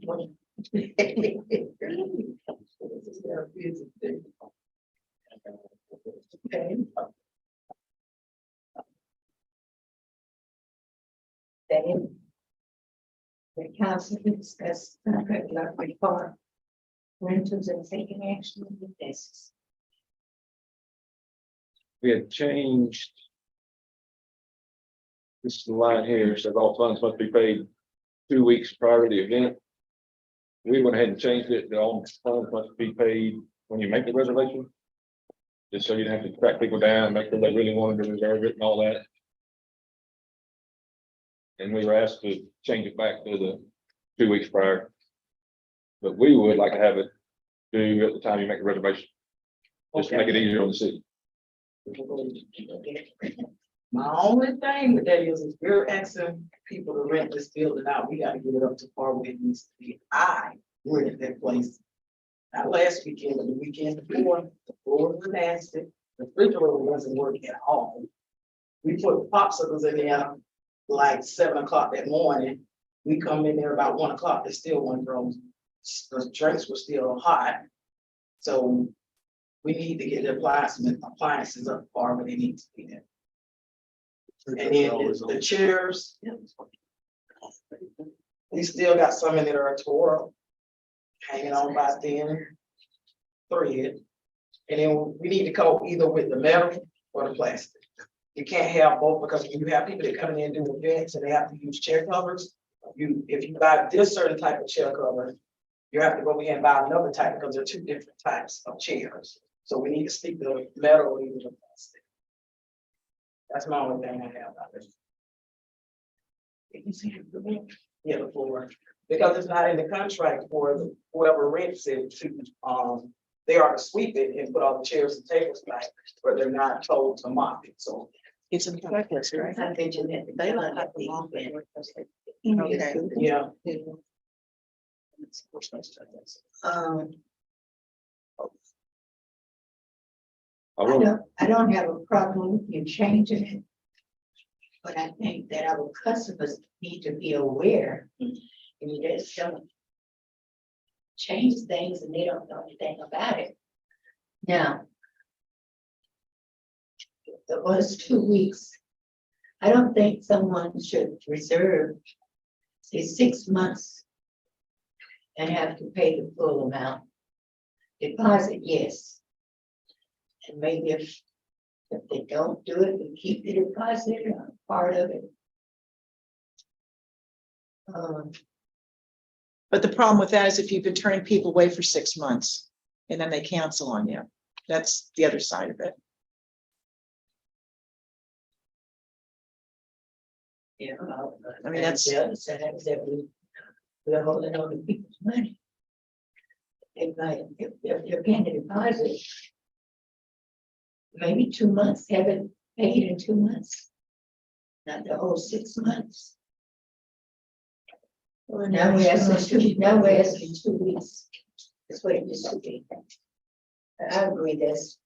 The council can discuss contract lot reform. Rentals and taking action with this. We had changed. This is the line here, says all funds must be paid 2 weeks prior to the event. We went ahead and changed it, that all funds must be paid when you make the reservation. Just so you don't have to track people down, make sure they really wanted to reserve it and all that. And we were asked to change it back to the 2 weeks prior. But we would like to have it due at the time you make a reservation. Just to make it easier on the city. My only thing with that is if we're asking people to rent this building out, we gotta get it up to par where it needs to be. I rented that place. Not last weekend, but the weekend before, the floor was nasty, the refrigerator wasn't working at all. We put popsicles in there like 7 o'clock that morning. We come in there about 1 o'clock, they still weren't frozen. The drinks were still hot. So we need to get the appliances up far where they need to be there. And then the chairs. We still got some in there that are tore up, hanging on by thin thread. And then we need to go either with the metal or the plastic. You can't have both because when you have people that come in and do events and they have to use chair covers, if you buy this certain type of chair cover, you have to go in and buy another type because they're two different types of chairs. So we need to stick to metal or even the plastic. That's my only thing I have about this. Yeah, the floor, because it's not in the contract for whoever rents it to, they are to sweep it and put all the chairs and tables back, but they're not told to mop it, so. It's a checklist, right? They don't have the Okay. Yeah. I don't have a problem with you changing it. But I think that our customers need to be aware, and you just don't change things and they don't know anything about it. Now, it was 2 weeks. I don't think someone should reserve, say, 6 months and have to pay the full amount. Deposit, yes. And maybe if If they don't do it, we keep the deposit, part of it. But the problem with that is if you've been turning people away for 6 months and then they cancel on you, that's the other side of it. Yeah. I mean, that's- The other side is that we're holding on to people's money. If you're paying a deposit. Maybe 2 months, haven't paid in 2 months. Not the whole 6 months. Well, now we're asking 2 weeks. That's what it used to be. I agree this.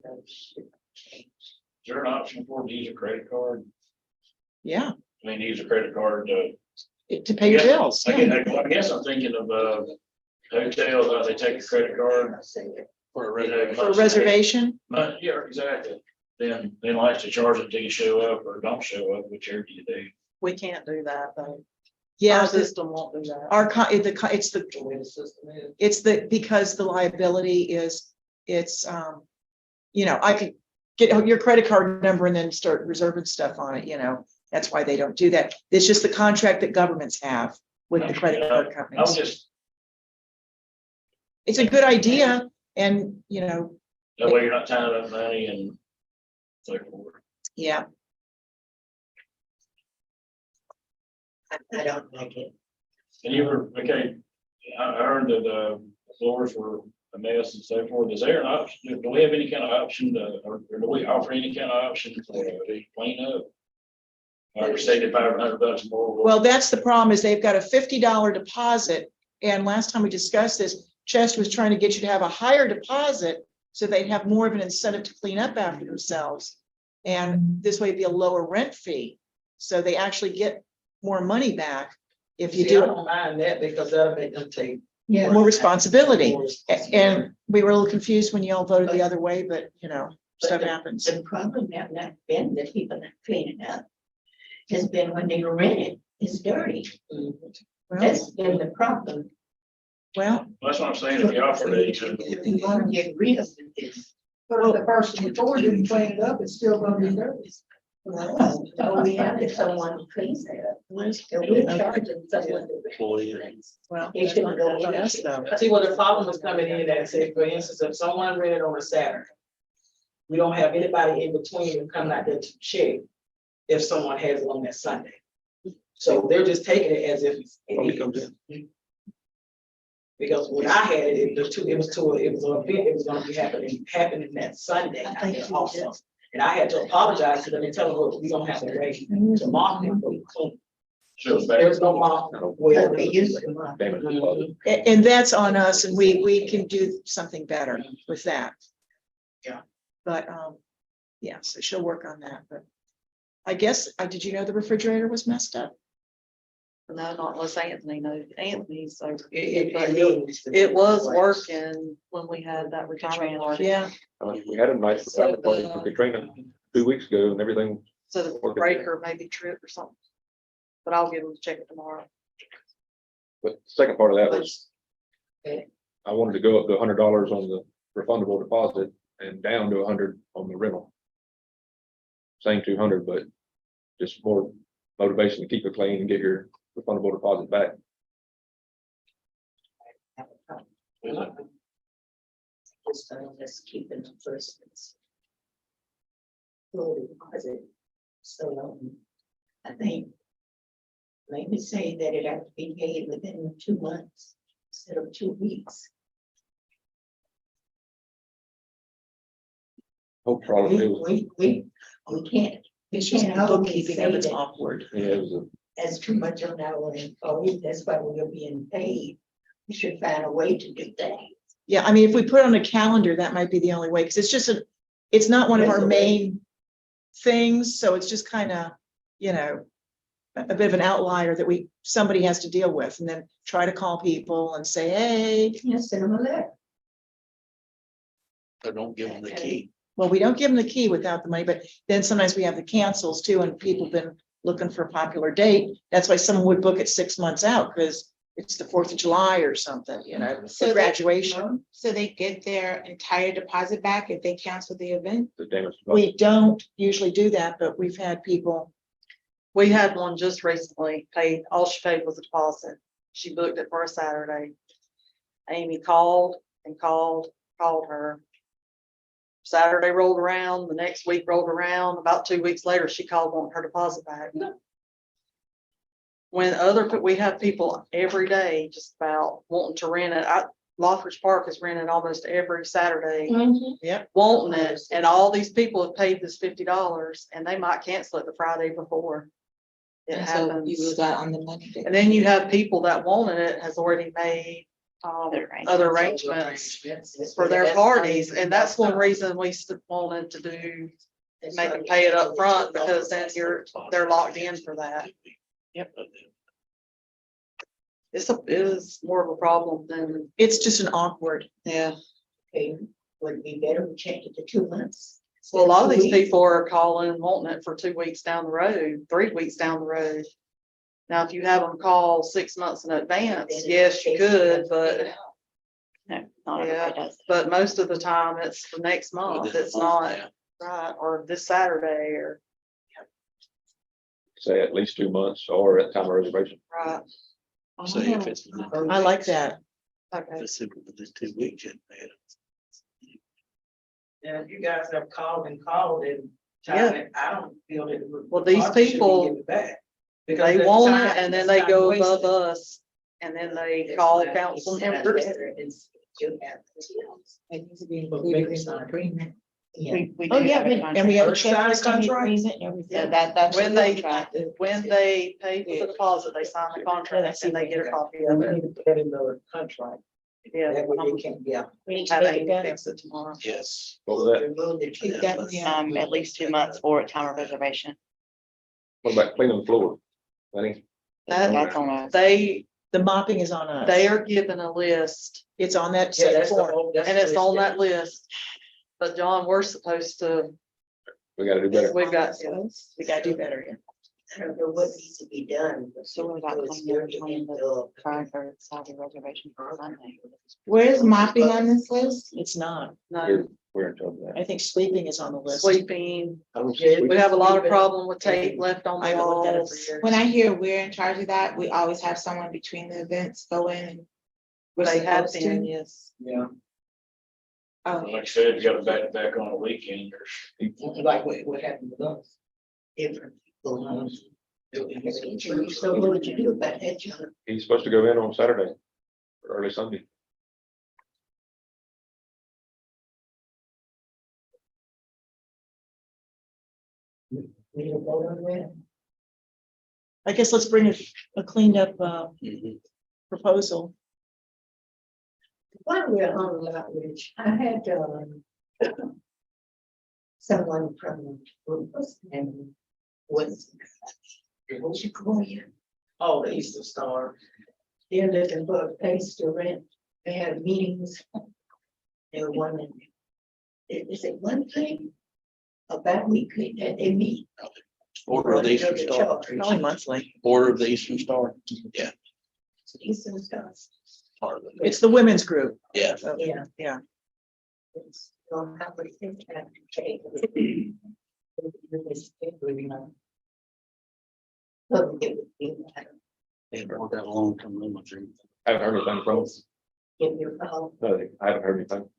No, should change. Is there an option for them to use a credit card? Yeah, I mean, use a credit card to. to pay your bills. I Yeah. guess I'm thinking of, hotels, they take a credit card. For a you know, regular. For a reservation, But, yeah, exactly. Then they don't have to charge it until you show up or don't show up, whichever you do. We can't do that, though. yeah, Our the- system won't do that. our, it's the, The way the system is. it's the, because the liability is, it's, you know, I could get your credit card number and then start reserving stuff on it, you know, that's why they don't do that. It's just the contract that governments have with the credit card I'm companies. just, It's a good idea and, you know, that way you're not tying up money and so forth. yeah, I don't like it. And you were, okay, I heard that the floors were a mess and so forth. Is there an option, do we have any kind of option to, or do we offer any kind of option for the clean up? Or $7,500 more? well, that's the problem is they've got a $50 deposit. And last time we discussed this, Chester was trying to get you to have a higher deposit so they'd have more of an incentive to clean up after themselves. And this way it'd be a lower rent fee. So they actually get more money back if you See, I do don't mind that because that'll make them take. Yeah. more responsibility. more A- responsibility. And we were a little confused when y'all voted the other way, but you know, stuff happens. The problem have not been that people not cleaning up. Has been when they rent it, it's dirty. Well, That's been the problem. well, That's what I'm saying, if you offer it, If you want to get rid of this. But if the person before didn't clean it up, it's still gonna be dirty. So we have to someone cleans it up. And we're charging someone to. well. It shouldn't go on in. us, though. See, well, the problem is coming in that, say, for instance, if someone rented on a Saturday. We don't have anybody in between them coming out there to check if someone has it on that Sunday. So they're just taking it as if Nobody comes it is. Because when I had it, it was an event, it was gonna be happening that Sunday I think also. And I had to apologize to them and tell them, look, we don't have to wait to mark it, but we clean. shows back. There's no mark. where- They use it. Damage deposit. And that's on us and we can do something better with that. Yeah. But, yeah, so she'll work on that, but I guess, did you know the refrigerator was messed up? No, not unless Anthony knows. Anthony, so. It But really needs to be it was replaced. working when we had that retirement party. Yeah, We had a nice retirement party for Katrina 2 weeks ago and everything. So the breaker maybe tripped or something. But I'll give him to check it tomorrow. But the second part of that was, I wanted to go up to $100 on the refundable deposit and down to 100 on the rental. Same 200, but just more motivation to keep it clean and get your refundable deposit back. Just let's keep it first. Fully deposit. So, I think. Maybe say that it has to be paid within 2 months instead of 2 weeks. Hope probably it was, We can't. We it's just can't always bookkeeping say of it's that awkward. yeah, it was a as too much on our employees. That's why we're being paid. We should find a way to do that. Yeah, I mean, if we put it on a calendar, that might be the only way, because it's just it's not one of our main things, so it's just kind of, you know, a bit of an outlier that somebody has to deal with, and then try to call people and say, hey, Yes, send them a letter. So don't give them the key. well, we don't give them the key without the money, but then sometimes we have the cancels too, and people have been looking for a popular date. That's why someone would book it 6 months out, because it's the 4th of July or something, you know, So for they- graduation. So they get their entire deposit back if they cancel the event? The damage. We don't usually do that, but we've had people, We had one just recently paid, all she paid was a deposit. She booked it for a Saturday. Amy called and called her. Saturday rolled around, the next week rolled around, about 2 weeks later, she called wanting her deposit back. When we have people every day just about wanting to rent it. Lothridge Park is rented almost every Saturday. Yep. Wanting it, and all these people have paid this $50 and they might cancel it the Friday before. It And so you happens. lose out on the money. And then you have people that wanted it has already made other arrangements for their parties, and that's one reason we wanted to do, make them pay it up front, because then they're locked in for that. Yep. It is more of a problem than, it's just an awkward. yeah. Okay, would it be better to change it to 2 months? Well, a lot of these people are calling, wanting it for 2 weeks down the road, 3 weeks down the road. Now, if you have them call 6 months in advance, yes, you could, but No, not yeah, everybody does. but most of the time it's for next month. It's not right, or this Saturday or Say at least 2 months or at time of reservation. right. Say if it's. I like that. Okay. Specific within 2 weeks, you pay it. And you guys have called and called and. Yeah. I don't feel that. Well, these people, Because They the want time- it and then the they time go wasted. above us and then they call council members. It needs to be But included maybe in the not. agreement. We Oh, do yeah, have a and we have a First signed checklist on the contract? agreement and everything. Yeah, that's. When what they- we're trying to- When they pay for the deposit, they sign the contract and they get a copy of We it. need to put that in the contract. Yeah. That way they can, yeah. We need to Have make it Amy better. fix it tomorrow. Yes. What was that? Remove the Keep that, yeah. At least 2 months for a time of reservation. What about cleaning the floor? Lenny? That's on us. They The mopping is on us. They are given a list It's on that Yeah, same that's the form. whole. that's and it's the on list. that list. But John, we're supposed to, We gotta do better. we've got, We gotta do better. Yeah. I don't know what needs to be done. So what about cleaning the front or side of reservation for Sunday? Where's mopping on this list? It's not. no, We're in trouble with that. I think sleeping is on the list. sweeping. I don't Yeah, see- We have a lot of problem with tape left on I the haven't looked at it for walls. years. When I hear we're in charge of that, we always have someone between the events go in. and we're They have supposed to. been, yes. Yeah, Oh, Like I said, you got to back on a weekend or. like what happened with us. Different people. So what would you do about that, John? He's supposed to go in on Saturday, or early Sunday. We don't vote on that? I guess let's bring a cleaned up Mhm. proposal. While we're on the outreach, I had, someone from, and was you call you? Oh, the Easter Star. They're looking for a place to rent. They had meetings. They were wondering, is it one thing about weekly that they meet? Order of the Eastern Star. Only monthly. Order of the Eastern Star. Yeah. Eastern Stars. Part of it. It's the women's group. Yeah. Yeah. Yeah. It's, well, how many things have to change? Look, it would be, They brought that long-term rental agreement. Haven't heard anything from him. give you a call. No, I haven't heard anything.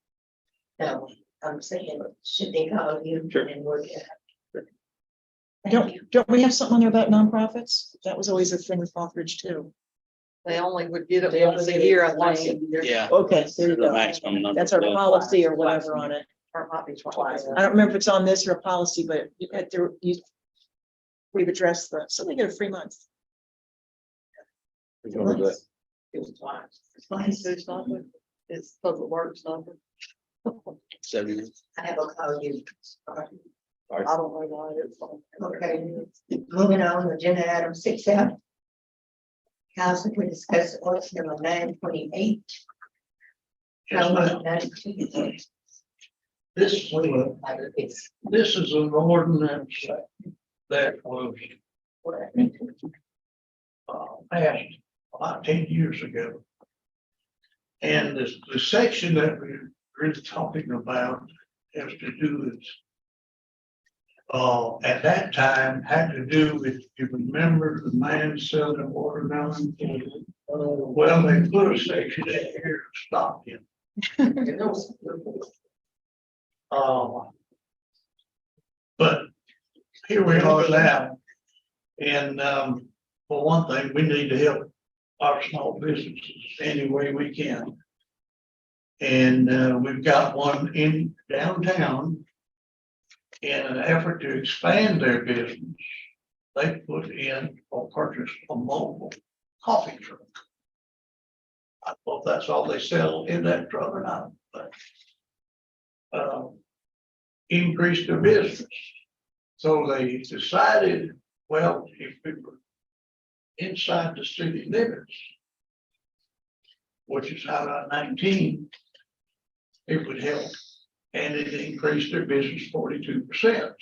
No, I'm saying, should they call you Sure. and work it out? Thank you. Don't we have something on there about nonprofits? That was always a thing with Fothridge too. They only would get it They once only a get it year, I once a think. year. Yeah. Okay, there you The go. maximum number. That's our policy or whatever on it. Or it might be twice. I don't remember if it's on this or a policy, but you had to, we've addressed that. So they get a free month. He's gonna do that. It was twice. It's food number. It's public works number. 7 years. I have a call you. I don't know why it's on. Okay, moving on, agenda item 6F. Council to discuss ordinance number 928. This is an ordinance that was passed about 10 years ago. And the section that we're really talking about has to do with at that time had to do with, you remember the man selling watermelon? Well, they put a section in here to stop him. But here we are now. And for one thing, we need to help our small businesses any way we can. And we've got one in downtown. In an effort to expand their business, they put in or purchased a mobile coffee truck. I don't know if that's all they sell in that truck or not, but increased their business. So they decided, well, if we were inside the city limits, which is Highway 19, it would help. And it increased their business 42%.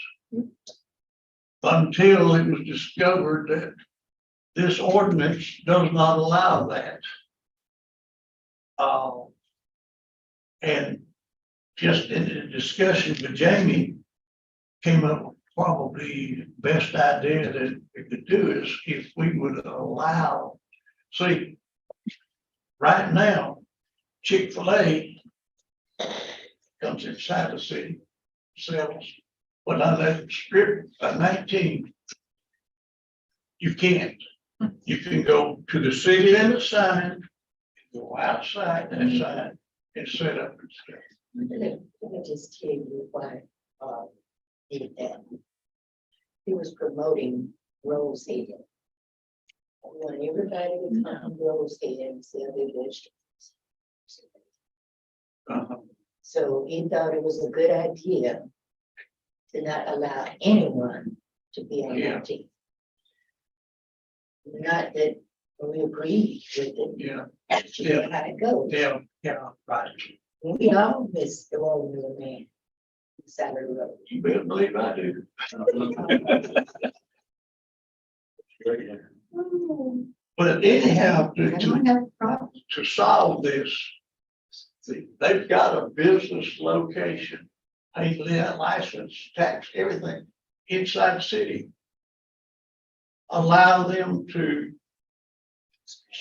Until it was discovered that this ordinance does not allow that. And just in the discussion with Jamie, came up with probably the best idea that we could do is if we would allow, see, right now, Chick-fil-A comes inside the city, sells, but on that strip at 19, you can't. You can go to the city limit sign, go outside that sign and set up and stuff. Let me just tell you why, did that. He was promoting Rose Head. I want everybody to come to Rose Head and sell their vegetables. So he thought it was a good idea to not allow anyone to be on that team. Not that we agree with it. Yeah. Actually, how it goes. Yeah, right. We all miss the old little man. Salary road. You better believe I do. But anyhow, I don't have a problem. to solve this, see, they've got a business location, pay license, tax, everything inside the city. Allow them to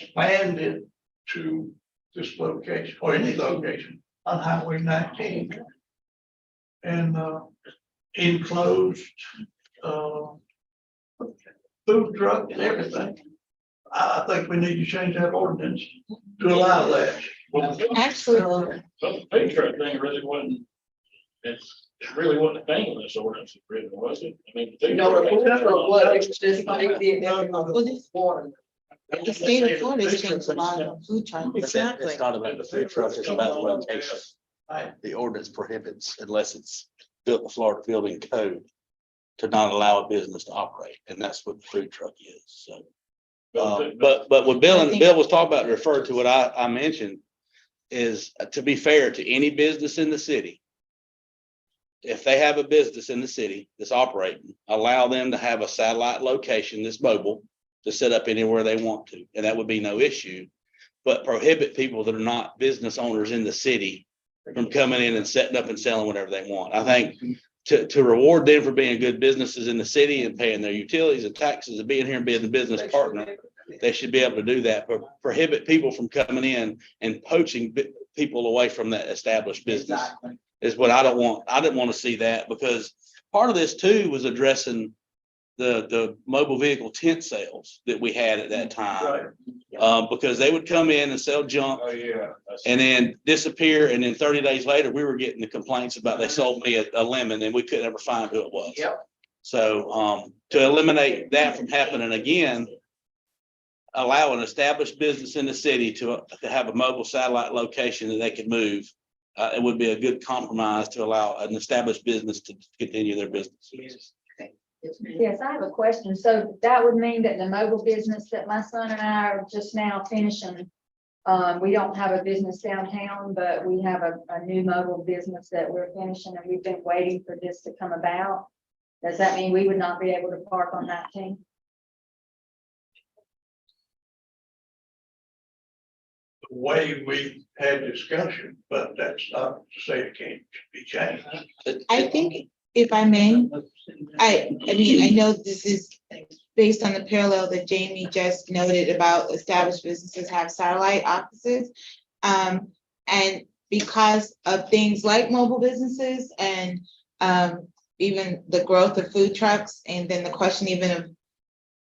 expand it to this location or any location on Highway 19. And enclosed food truck and everything. I think we need to change that ordinance to allow that. Absolutely. So the food truck thing really wasn't, it really wasn't a thing in this ordinance, really, was it? I mean. the food No, the truck- food truck was, it was just like the water. The state of Florida has changed a lot of food trucks. Exactly. It's not about the food truck, it's about the location. Right. The ordinance prohibits unless it's built in Florida building code to not allow a business to operate, and that's what the food truck is, so. But what Bill was talking about, referred to what I mentioned, is to be fair to any business in the city. If they have a business in the city that's operating, allow them to have a satellite location that's mobile to set up anywhere they want to, and that would be no issue. But prohibit people that are not business owners in the city from coming in and setting up and selling whatever they want. I think to reward them for being good businesses in the city and paying their utilities and taxes and being here and being the business partner, they should be able to do that, but prohibit people from coming in and poaching people away from that established business is what I don't want. I didn't want to see that, because part of this too was addressing the mobile vehicle tent sales that we had at that time. Because they would come in and sell junk Oh, yeah. and then disappear, and then 30 days later, we were getting the complaints about they sold me a lemon and we couldn't ever find who it was. Yep. So to eliminate that from happening again, allow an established business in the city to have a mobile satellite location that they could move. It would be a good compromise to allow an established business to continue their business. Yes, I have a question. So that would mean that the mobile business that my son and I are just now finishing, we don't have a business downtown, but we have a new mobile business that we're finishing, and we've been waiting for this to come about. Does that mean we would not be able to park on 19? the way we had discussion, but that's not to say it can't be changed. I think if I may, I mean, I know this is based on the parallel that Jamie just noted about established businesses have satellite offices. And because of things like mobile businesses and even the growth of food trucks, and then the question even of,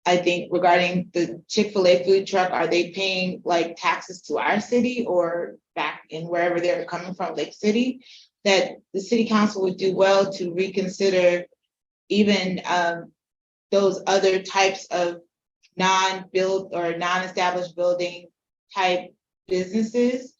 I think regarding the Chick-fil-A food truck, are they paying like taxes to our city or back in wherever they're coming from, Lake City? That the city council would do well to reconsider even those other types of non-build or non-established building type businesses.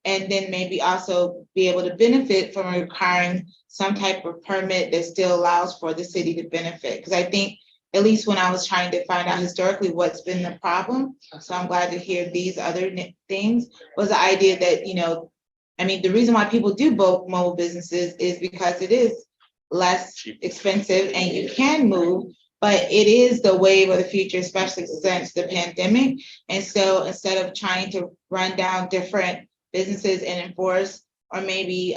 And then maybe also be able to benefit from requiring some type of permit that still allows for the city to benefit. Because I think, at least when I was trying to find out historically what's been the problem, so I'm glad to hear these other things, was the idea that, you know, I mean, the reason why people do both mobile businesses is because it is less expensive and you can move, but it is the wave of the future, especially since the pandemic. And so instead of trying to run down different businesses and enforce or maybe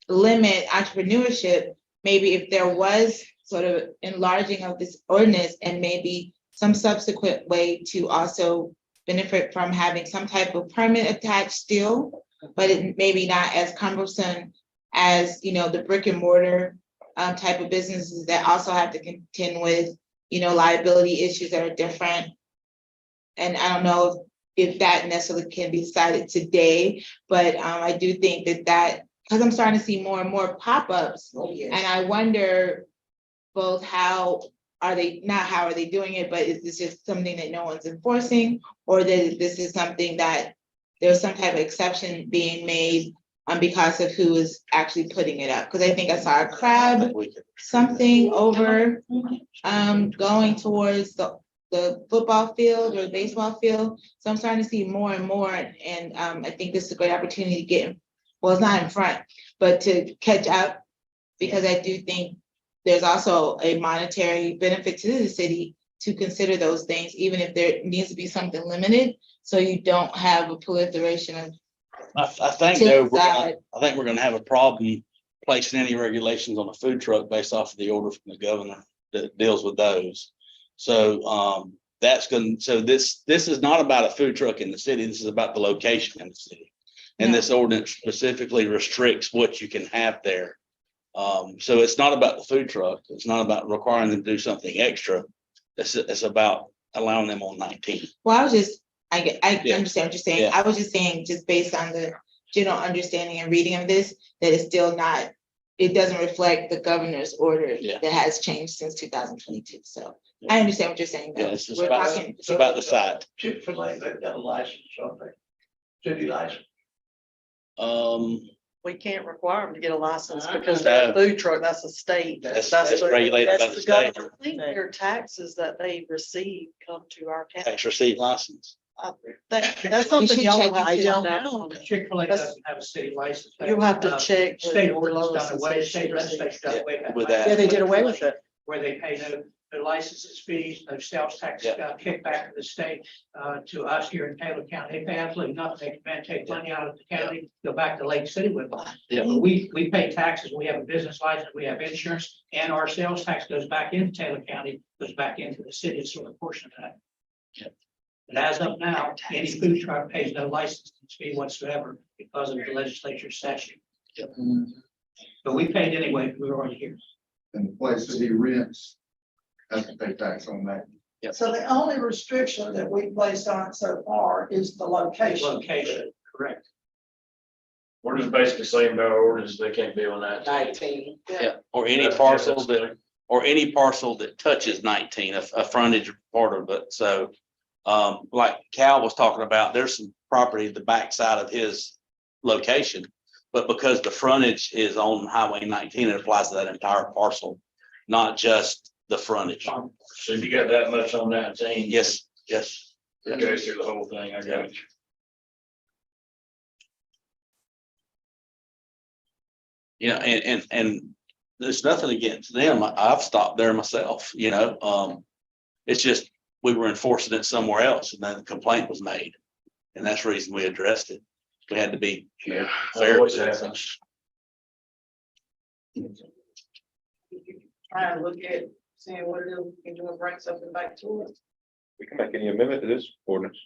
limit entrepreneurship, maybe if there was sort of enlarging of this ordinance and maybe some subsequent way to also benefit from having some type of permit attached still, but it maybe not as cumbersome as, you know, the brick and mortar type of businesses that also have to contend with, you know, liability issues that are different. And I don't know if that necessarily can be decided today, but I do think that because I'm starting to see more and more pop-ups, and I wonder both how are they doing it, but is this just something that no one's enforcing, or that this is something that there's some type of exception being made because of who is actually putting it up? Because I think I saw a crab, something over going towards the football field or the baseball field. So I'm starting to see more and more, and I think this is a great opportunity to get, well, it's not in front, but to catch up, because I do think there's also a monetary benefit to the city to consider those things, even if there needs to be something limited, so you don't have a proliferation of. I think though, I think we're gonna have a problem placing any regulations on a food truck based off of the order from the governor that deals with those. So that's gonna, so this is not about a food truck in the city, this is about the location in the city. And this ordinance specifically restricts what you can have there. So it's not about the food truck, it's not about requiring them to do something extra. It's about allowing them on 19. Well, I was just, I Yeah. understand what you're saying. Yeah. I was just saying, just based on the general understanding and reading of this, that it's still not, it doesn't reflect the governor's order Yeah. that has changed since 2022. So I understand what you're saying. Yeah, though. it's just We're about, talking, it's about the site. Chick-fil-A, they've got a license, something, city license. We can't require them to get a license because they're a food truck, that's a state. That's the- regulated by that's the state. government. I think their taxes that they receive come to our county. Tax receipt license. That's something should y'all check have I to don't find know. out. Chick-fil-A That's- doesn't have a city license. You'll have to check. State with ordinance Lois done and away, see state if legislature done away With that. Yeah, they did away with it. Where they pay no licenses fees, no sales tax kickback to the state, to us here in Taylor County. They pay absolutely nothing. They can take money out of the county, go back to Lake City with it. Yeah. But we pay taxes, we have a business license, we have insurance, and our sales tax goes back into Taylor County, goes back into the city, it's sort of a portion of that. Yep. But as of now, any food truck pays no license fee whatsoever because of the legislature statute. Yep. But we paid anyway, we were already here. And the place that he rents has to pay tax on that. So the only restriction that we placed on it so far is the location. Location, correct. We're just basically saying by our ordinance, they can't be on that. 19. Yeah, or any That's- parcel that's that, or any parcel that touches 19, a frontage part of it. So like Cal was talking about, there's some property at the backside of his location. But because the frontage is on Highway 19, it applies to that entire parcel, not just the frontage. So if you got that much on 19. Yes. It goes through the whole thing, I got you. You know, and there's nothing against them. I've stopped there myself, you know, it's just, we were enforcing it somewhere else and then the complaint was made. And that's the reason we addressed it. We had to be Yeah. fair. Always happens. Try and look at, seeing what it is we can do and bring something back to us. We can make any amendment to this ordinance.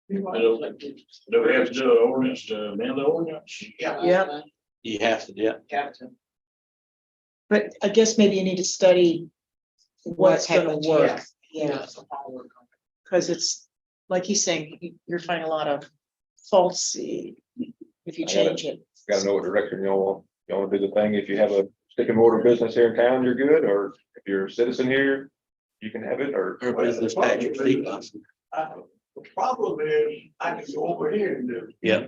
Do we have to do an ordinance to amend the ordinance? Yeah. You have to, yeah. Captain. But I guess maybe you need to study what's type gonna of work, change? Yeah. Some homework on it. because it's, like he's saying, you're finding a lot of faults if you change it. Gotta know what direction y'all want. Y'all wanna do the thing. If you have a stick and mortar business here in town, you're good, or if you're a citizen here, you can have it, or. Or business tax receipt. The problem is, I can go over here and do it. Yeah.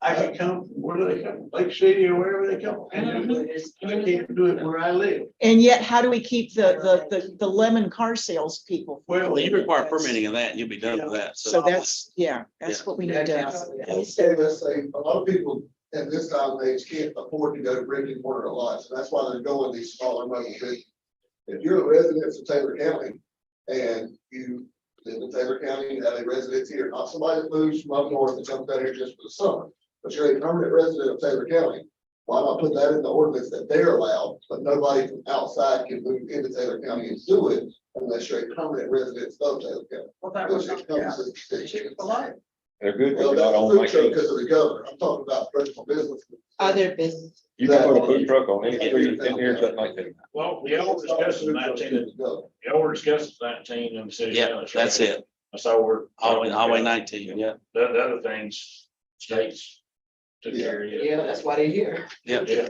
I can come, where do they come, Lake City or wherever they come, and do it. I can't do it where I live. And yet, how do we keep the lemon car sales people? Well, you require permitting of that, and you'll be done with that. So that's, yeah, that's what we need to. Let's say, a lot of people at this time of age can't afford to go to brick and mortar a lot, so that's why they're going these smaller mobile businesses. If you're a resident of Taylor County and you live in Taylor County, you have a residence here, not somebody that moves from up north and comes down here just for the summer, but you're a permanent resident of Taylor County, why not put that in the ordinance that they're allowed, but nobody from outside can move into Taylor County and do it unless you're a permanent resident of Taylor County. Well, that Which was, it comes to the city. Chick-fil-A. They're good. Well, They're that's not a on food like truck because of the governor. I'm talking about personal business. Other business. You can put a food truck on any street in here, something like that. Well, y'all were discussing 19, y'all were discussing 19 in the city. Yeah, limits, that's right? it. That's all we're. Highway 19, yeah. The other things, states took care of it. Yeah, that's why they're here. Yeah. Yeah.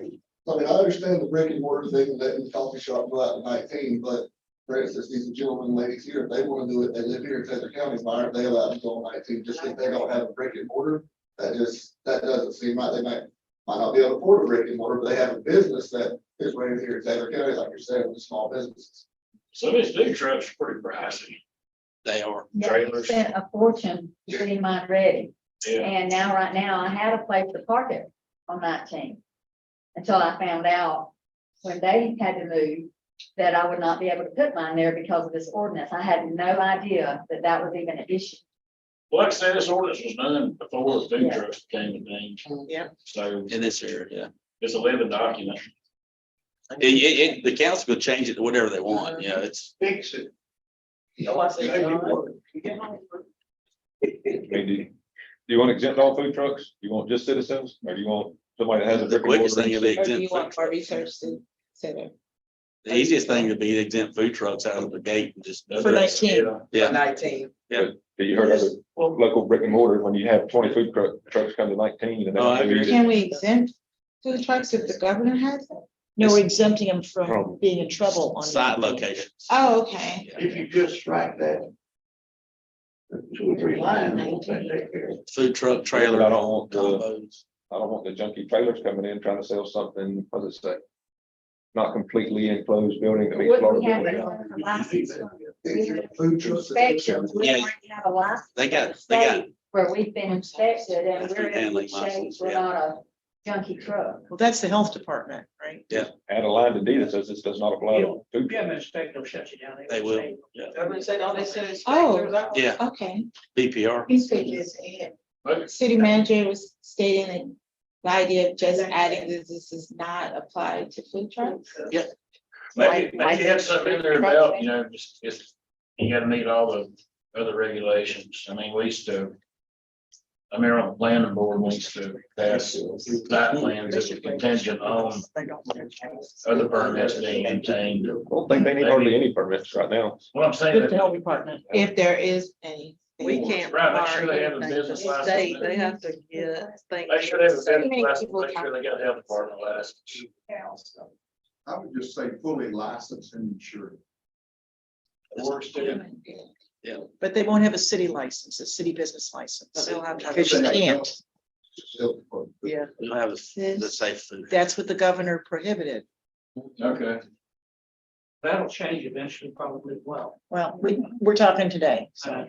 I mean, I understand the brick and mortar thing, that in the coffee shop go out at 19, but for instance, these gentlemen and ladies here, if they want to do it, they live here in Taylor County, why aren't they allowed to go on 19, just if they don't have a brick and mortar? That doesn't seem like they might not be able to afford a brick and mortar, but they have a business that is right here in Taylor County, like you're saying, with small businesses. Some of these big trucks are pretty pricey. They are. Trailers. Spent a fortune getting mine ready. Yeah. And right now, I had a place to park it on 19. Until I found out when they had to move that I would not be able to put mine there because of this ordinance. I had no idea that that was even an issue. Well, like I said, this ordinance was done before the food Yeah. trucks became a thing. Yeah. So In this area, yeah. it's a living document. The council could change it to whatever they want, yeah, it's. Fix it. No, I said, Make it John, work. you get home. I mean, do you want to exempt all food trucks? Do you want just citizens, or do you want somebody that has a The brick and quickest mortar? thing would be Or do you exempt. want food more trucks. research to consider? The easiest thing would be to exempt food trucks out of the gate and just. For 19. Yeah. 19. Do you heard other local brick and mortar, when you have 20 food trucks come to 19 and. Oh, I agree. Can we exempt food trucks if the governor has it? No, we're exempting them from being in trouble on. Site 19. locations. Oh, okay. If you just strike that. 2 or 3 lines, won't they take care of it? Food truck, trailer. I don't want the, combos. I don't want the junky trailers coming in trying to sell something, what does it say? Not completely enclosed building. that meets Would Florida we have building. a license? If you're a food truck. Inspections, we Yeah. already have a license. They got- from the they got- state Where we've been inspected and That's we're food in handling good shape, license, we're yeah. not a junky truck. Well, that's the health department, right? Add a line to D that says this does not apply to food. If you have an inspector, they'll shut you down. They will, yeah. Government said, oh, they said. Oh. inspectors out. Yeah, Okay. BPR. He's speaking his head. But City manager was stating that the idea of just adding this is not applied to food trucks. maybe you have something in there about, just, you gotta meet all the other regulations. I mean, we used to. I remember on the planning board, we used to pass that plans as a contingent on other permits being obtained. I don't think they need hardly any permits right now. What I'm saying. With the health department. If there is any. We can't. Right, make sure they have a require business anything. license. State, they have to get things. They should have a So many business license, people make sure they got a health department license. I would just say fully licensed and insured. Works too. But they won't have a city license, a city business license. So they'll have to have Because you can't. Yeah. We'll have the safe food. That's what the governor prohibited. Okay. That'll change eventually, probably as well. Well, we're talking today, so.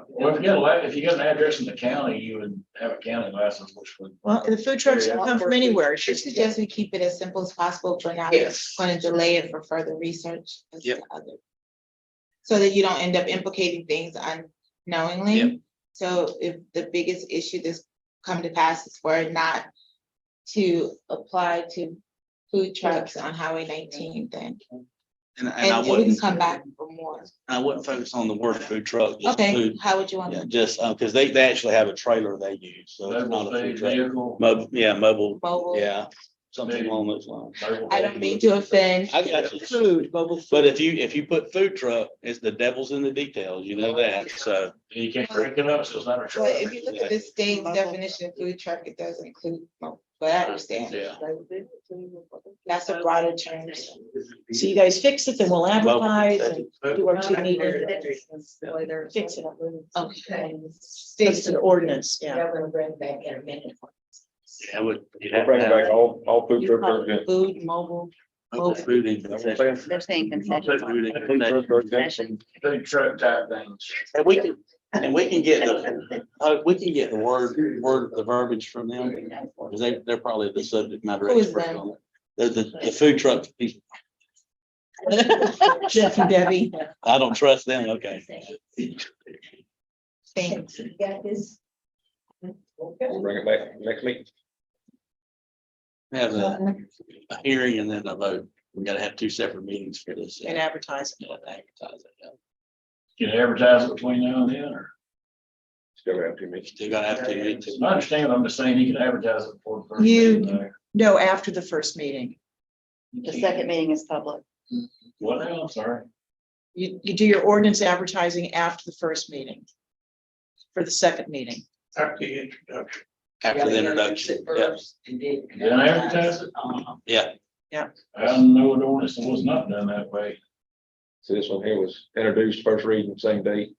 Well, if you got an address in the county, you would have a county license, which would. Well, the food trucks can come from anywhere. It's I just, suggest we keep it as simple as possible for now. Yes. Going to delay it for further research. as Yep. to other- so that you don't end up implicating things Yep. unknowingly. So if the biggest issue that's come to pass is for not to apply to food trucks on Highway 19, then, And I and we can wouldn't, come back for more. I wouldn't focus on the word food truck. just Okay, food. how would you want Yeah, to? just, because they actually have a trailer they use, so it's not a food truck. Vehicle. Mobile, yeah, mobile, Mobile. yeah, something along those lines. I don't mean to offend. I got you. Food, mobile. But if you put food truck, it's the devil's in the details, you know that, so. You can't break it up, so it's not a But truck. if you look at the state's definition of food truck, it does include, mobile, but I understand. Yeah. That's a broader term. So you guys fix it, then we'll advertise and do our 2 meetings. Fix it. Okay. Fix an ordinance, yeah. They're gonna bring back in a minute. Yeah, would. Bring back all food trucks. and- Food, mobile. Food and concessions. They're saying concessions. Food and concessions. Big truck type things. And we can get the word, the verbiage from them, because they're probably the subject matter Who is expert them? on it. They're the food truck people. Jeff and Debbie. I don't trust them, okay. Thanks. You got this? We'll bring it back next week. Have a hearing and then a vote. We gotta have 2 separate meetings for this. And advertise. Yeah, advertise it, yeah. Can you advertise it between now and then, or? Still have 2 meetings. Still gotta have 2 meetings. I understand, I'm just saying you can advertise it before the first. You- meeting. No, after the first meeting. The second meeting is public. What now? I'm sorry. You do your ordinance advertising after the first meeting. For the second meeting. After the introduction. After the introduction, yeah, Then advertise it? yeah. I don't know an ordinance that was not done that way. So this one here was introduced, first reading, same date,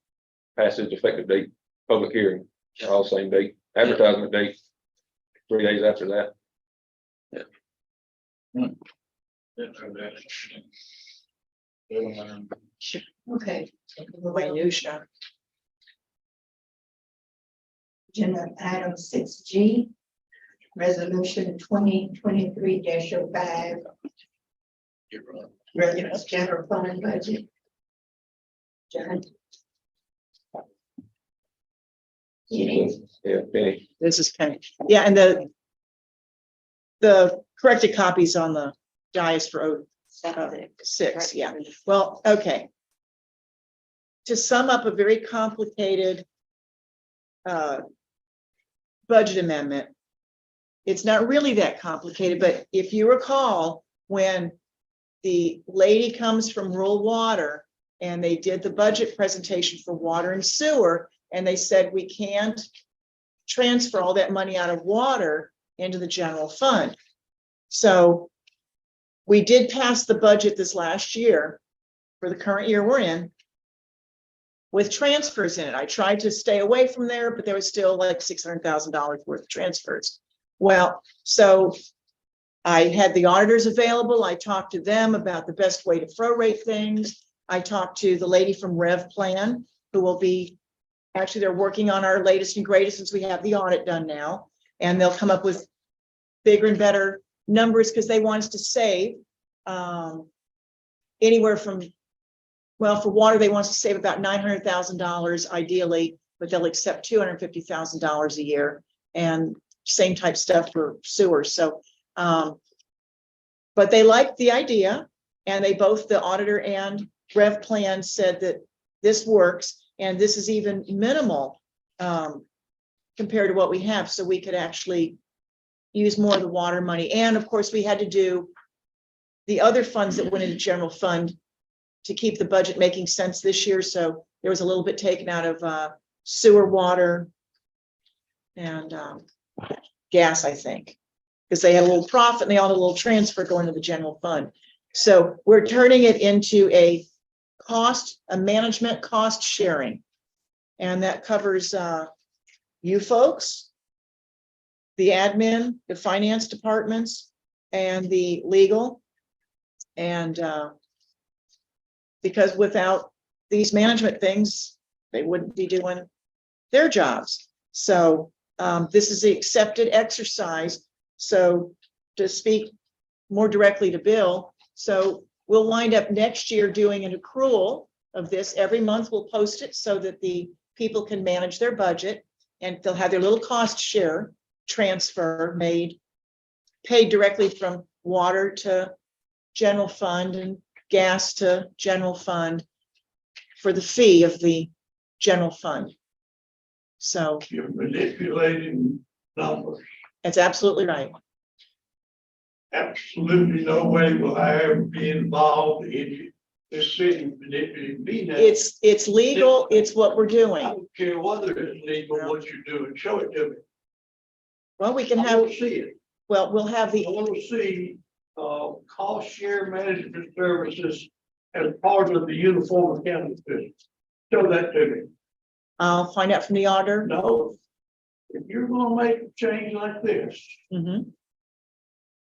passage, effective date, public hearing, all same date, advertisement date, 3 days after that. Didn't know that. Okay. Minutia. Agenda item 6G, resolution 2023 5, residents general fund budget. John. Yeah, Penny. This is Penny. Yeah, and the corrected copies on the dais for 06, yeah. Well, okay. To sum up a very complicated budget amendment, it's not really that complicated, but if you recall, when the lady comes from rural water and they did the budget presentation for water and sewer, and they said we can't transfer all that money out of water into the general fund. So we did pass the budget this last year for the current year we're in with transfers in it. I tried to stay away from there, but there was still like $600,000 worth of transfers. Well, so I had the auditors available. I talked to them about the best way to prorate things. I talked to the lady from Rev Plan, who will be, actually, they're working on our latest and greatest since we have the audit done now. And they'll come up with bigger and better numbers because they want us to save anywhere from, well, for water, they want us to save about $900,000 ideally, but they'll accept $250,000 a year, and same type stuff for sewer. So, but they liked the idea, and they both, the auditor and Rev Plan, said that this works, and this is even minimal compared to what we have, so we could actually use more of the water money. And of course, we had to do the other funds that went into general fund to keep the budget making sense this year. So there was a little bit taken out of sewer, water, and gas, I think, because they had a little profit and they all had a little transfer going to the general fund. So we're turning it into a management cost sharing. And that covers you folks, the admin, the finance departments, and the legal. And because without these management things, they wouldn't be doing their jobs. So this is the accepted exercise. So to speak more directly to Bill, so we'll wind up next year doing an accrual of this. Every month we'll post it so that the people can manage their budget, and they'll have their little cost share transfer paid directly from water to general fund and gas to general fund for the fee of the general fund. So You're manipulating numbers. that's absolutely right. Absolutely no way will I ever be involved in this city manipulating me now. It's legal. It's what we're I doing. don't care whether it's legal, what you're doing, show it to me. Well, we can I have, want to see it. well, we'll have I the, want to see, cost share management services as part of the uniform accounting system. Show that to me. I'll find out from the auditor. No, if you're gonna make a change like this Mhm,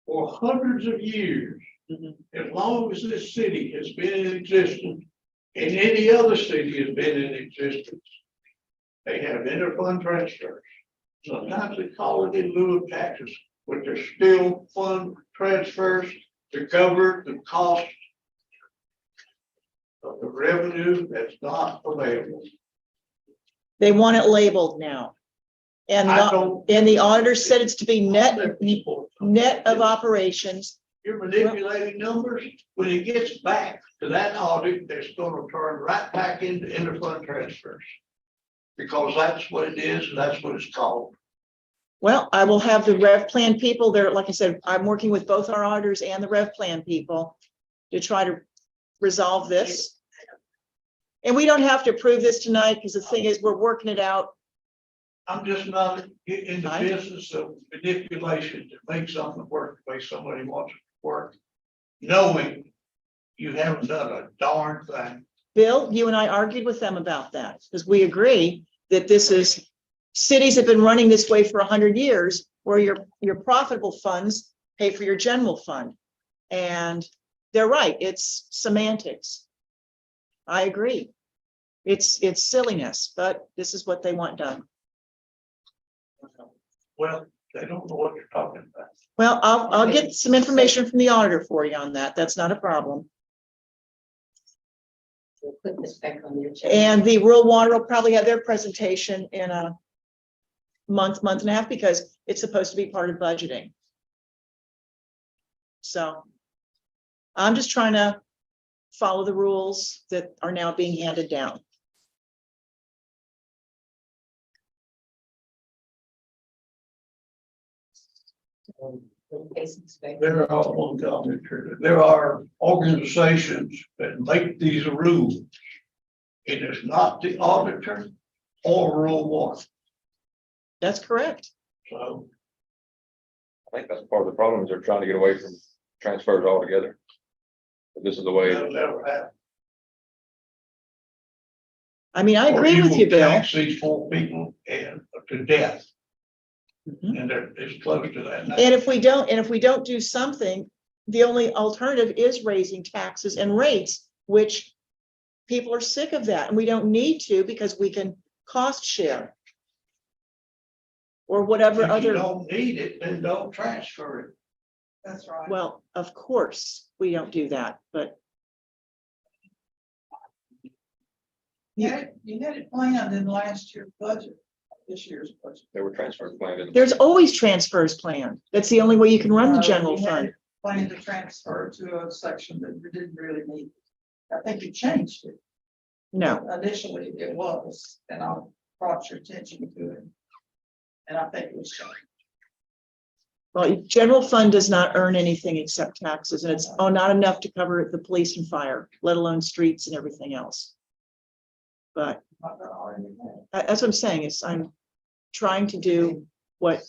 for hundreds of years, mhm. as long as this city has been in existence, and any other city has been in existence, they have interfund transfers. Sometimes they call it in lieu of taxes, but they're still fund transfers to cover the cost of the revenue that's not available. They want it labeled now. And I don't. the auditor said it's to be net People. of operations. You're manipulating numbers. When it gets back to that audit, that's gonna turn right back into interfund transfers. Because that's what it is, and that's what it's called. Well, I will have the Rev Plan people there. Like I said, I'm working with both our auditors and the Rev Plan people to try to resolve this. And we don't have to approve this tonight, because the thing is, we're working it out. I'm just not in the Right. business of manipulation to make something work the way somebody wants it to work. Knowing you haven't done a darn thing. Bill, you and I argued with them about that, because we agree that this is, cities have been running this way for 100 years, where your profitable funds pay for your general fund. And they're right, it's semantics. I agree. It's silliness, but this is what they want done. Well, they don't know what you're talking about. Well, I'll get some information from the auditor for you on that. That's not a problem. We'll put this back on the agenda. And the rural water will probably have their presentation in a month and a half, because it's supposed to be part of budgeting. So I'm just trying to follow the rules that are now being handed down. There are one comment here. There are organizations that make these rules. It is not the auditor or rural water. That's correct. So I think that's part of the problem, is they're trying to get away from transfers altogether. But this is the way. that'll never happen. I mean, I Or agree with will you, Bill. tax these poor people and to death. Mhm. And it's close to that now. And if we don't do something, the only alternative is raising taxes and rates, which people are sick of that, and we don't need to, because we can cost share. Or whatever If you other, don't need it, then don't transfer it. That's right. well, of course, we don't do that, but You had it planned in last year's budget, this year's budget. There were transfers planned in. there's always transfers planned. That's the only way you can run the general You had fund. it planned to transfer to a section that you didn't really need. I think you changed it. No, Initially it was, and I brought your attention to it. And I think it was changed. well, general fund does not earn anything except taxes, and it's not enough to cover the police and fire, let alone streets and everything else. But Not gonna argue that. that's what I'm saying, is I'm trying to do what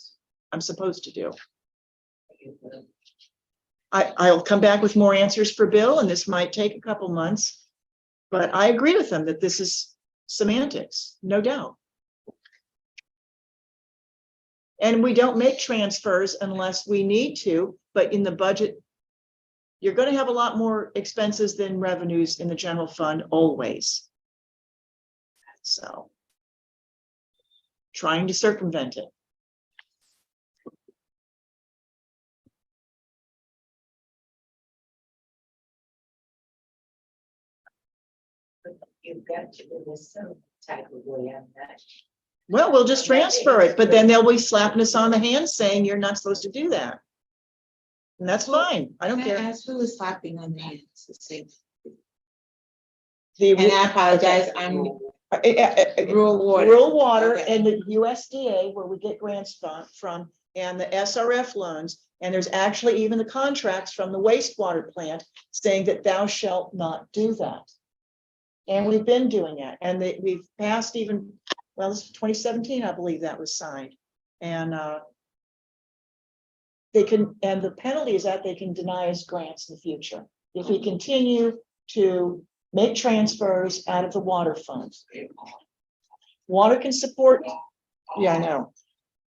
I'm supposed to do. I'll come back with more answers for Bill, and this might take a couple months. But I agree with them that this is semantics, no doubt. And we don't make transfers unless we need to, but in the budget, you're going to have a lot more expenses than revenues in the general fund always. So trying to circumvent it. You've got to do this some type of way, I'm not. Well, we'll just transfer it, but then they'll be slapping us on the hand saying you're not supposed to do that. And that's fine. I don't Can I care. ask who is slapping on the hands? Let's see. The And I apologize, I'm rural water. Rural water Okay. and the USDA, where we get grants from, and the SRF loans. And there's actually even the contracts from the wastewater plant saying that thou shalt not do that. And we've been doing it, and we've passed even, well, this is 2017, I believe that was signed. And they can, and the penalty is that they can deny us grants in the future if we continue to make transfers out of the water funds. Water can support, yeah, I know.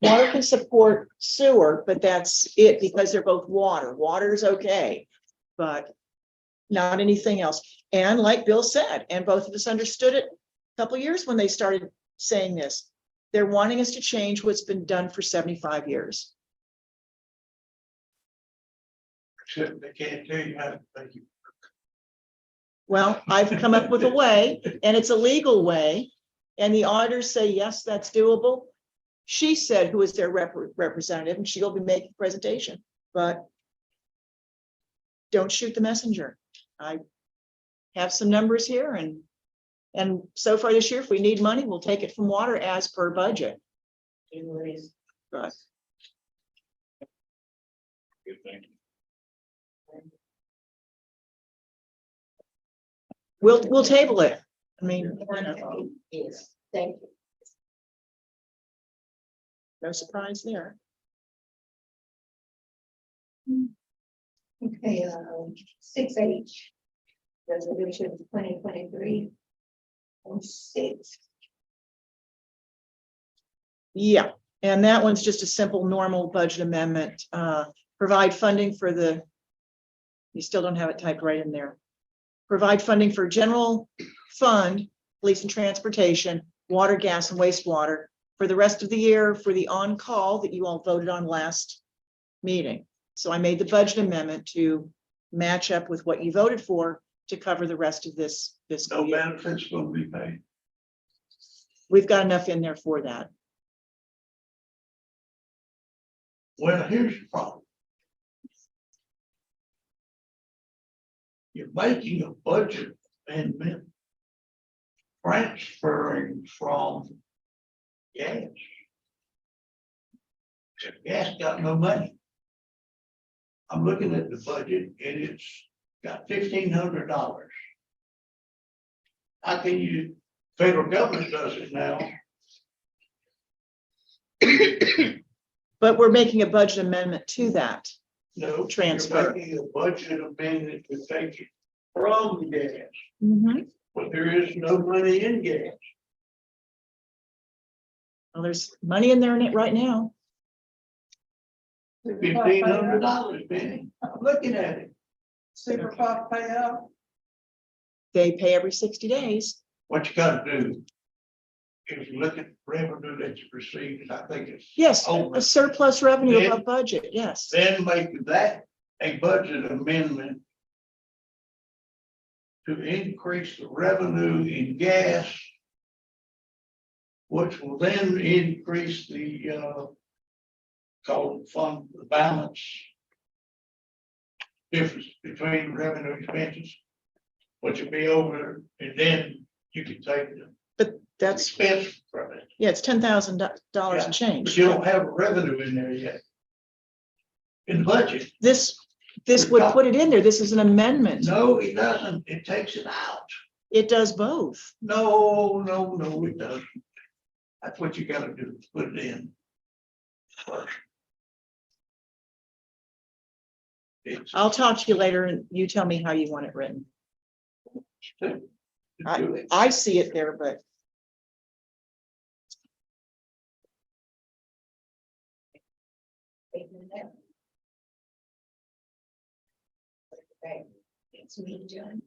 Water can support sewer, but that's it because they're both water. Water is okay, but not anything else. And like Bill said, and both of us understood it a couple of years when they started saying this, they're wanting us to change what's been done for 75 years. Except they can't tell you how to thank you. Well, I've come up with a way, and it's a legal way, and the auditors say, yes, that's doable. She said, who is their representative, and she'll be making presentation, but don't shoot the messenger. I have some numbers here, and so far this year, if we need money, we'll take it from water as per budget. But Good thing. we'll table it. I mean, you know, Yes, thank you. no surprise there. Okay, 6H. Resolution 2023. 06. Yeah, and that one's just a simple, normal budget amendment, provide funding for the, you still don't have it typed right in there. Provide funding for general fund, police and transportation, water, gas, and wastewater for the rest of the year for the on-call that you all voted on last meeting. So I made the budget amendment to match up with what you voted for to cover the rest of this fiscal No year. benefits will be paid. We've got enough in there for that. Well, here's the problem. You're making a budget amendment transferring from gas. Gas got no money. I'm looking at the budget and it's got $1,500. How can you, federal government does it now? But we're making a budget amendment to that. No. Transfer. You're making a budget amendment to take it from gas, Mhm. but there is no money in gas. Well, there's money in there in it right now. $1,500, Benny. I'm looking at it. Super Puff payout. They pay every 60 days. What you gotta do is look at revenue that you received, I think it's. Yes, over. a surplus revenue Then- above budget, yes. Then make that a budget amendment to increase the revenue in gas, which will then increase the called fund balance difference between revenue and expenses, which will be over, and then you can take the But that's, expense from it. yeah, it's $10,000 Yeah, and change. But you don't have revenue in there yet. In the budget. This would put it in there. This is an amendment. No, it doesn't. It takes it out. It does both. No, it doesn't. That's what you gotta do, put it in. First. It's- I'll talk to you later and you tell me how you want it written. I see it there, but Okay, it's me, John.